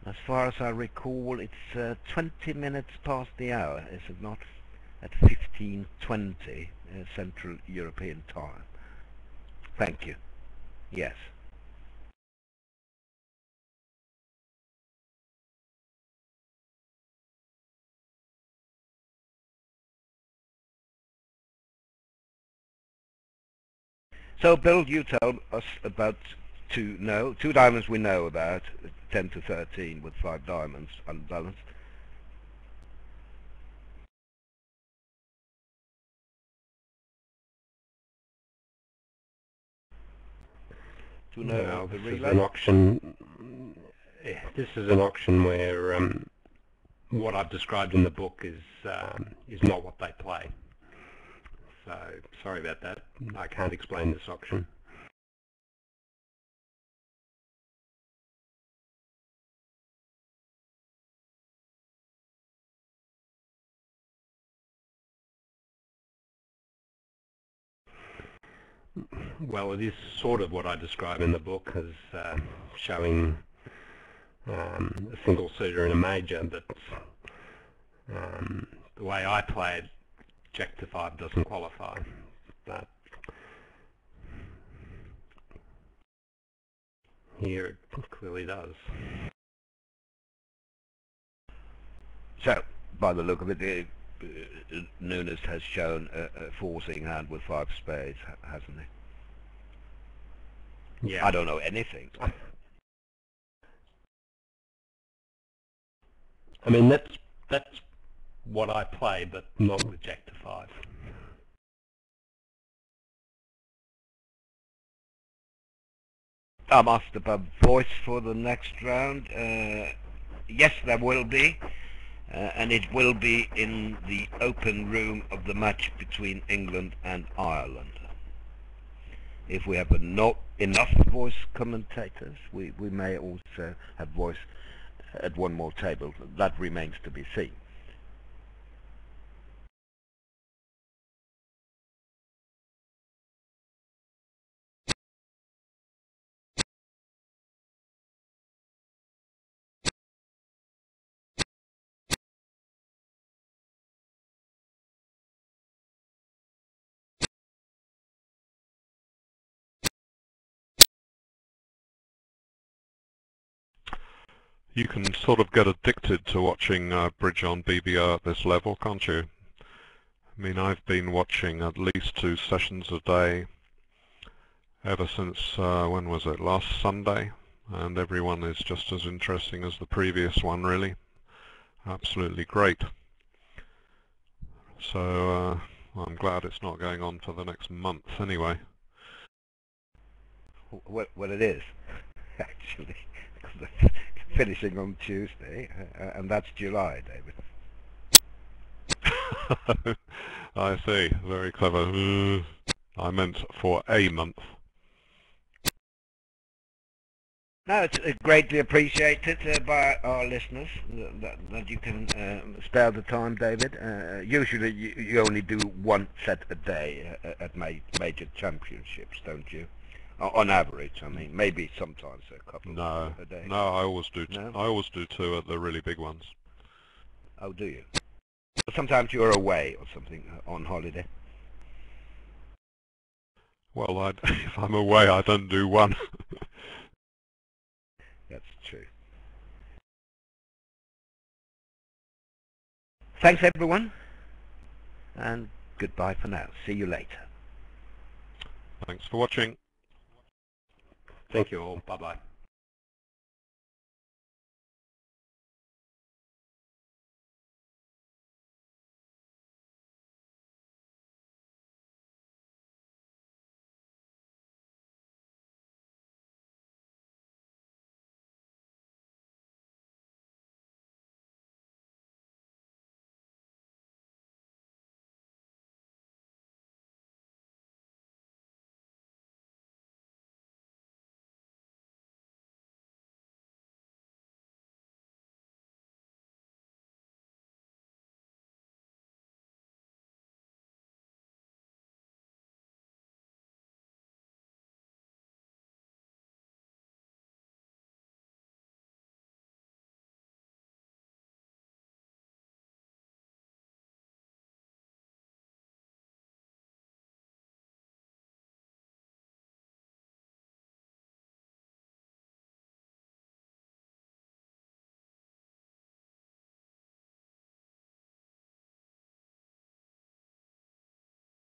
As far as I recall, it's 20 minutes past the hour, is it not? At 15:20 Central European Time. Thank you. Yes. So Bill, you tell us about two diamonds we know about, 10 to 13 with 5 diamonds unbalanced. To know Well, the this relay? is an auction. This is an auction where what I've described in the book is not what they play. So sorry about that. I can't explain this auction. Well, it is sort of what I describe in the book as showing a single suitor in a major, but the way I play it, Jack to 5 doesn't qualify. But here it clearly does. So, by the look of it, Nunes has shown a forcing hand with 5 spades, hasn't he? Yeah. I don't know anything. I mean, that's what I play, but not with Jack to 5. I'm asked about voice for the next round. Yes, there will be. And it will be in the open room of the match between England and Ireland. If we have enough voice commentators, we may also have voice at one more table. That remains to be seen. You can sort of get addicted to watching bridge on BBO at this level, can't you? I mean, I've been watching at least 2 sessions a day ever since, when was it, last Sunday, and everyone is just as interesting as the previous one, really. Absolutely great. So I'm glad it's not going on for the next month anyway. Well, it is, actually, because finishing on Tuesday, and that's July, David. I see. Very clever. I meant for a month. No, it's greatly appreciated by our listeners that you can spare the time, David. Usually you only do 1 set a day at major championships, don't you? On average, I mean, maybe sometimes a couple No, a day. no, I always do. No? I always do 2 at the really big ones. Oh, do you? Sometimes you're away or something on holiday. Well, if I'm away, I don't do 1. That's true. Thanks everyone, and goodbye for now. See you later. Thanks for watching. Thank you all. Bye-bye.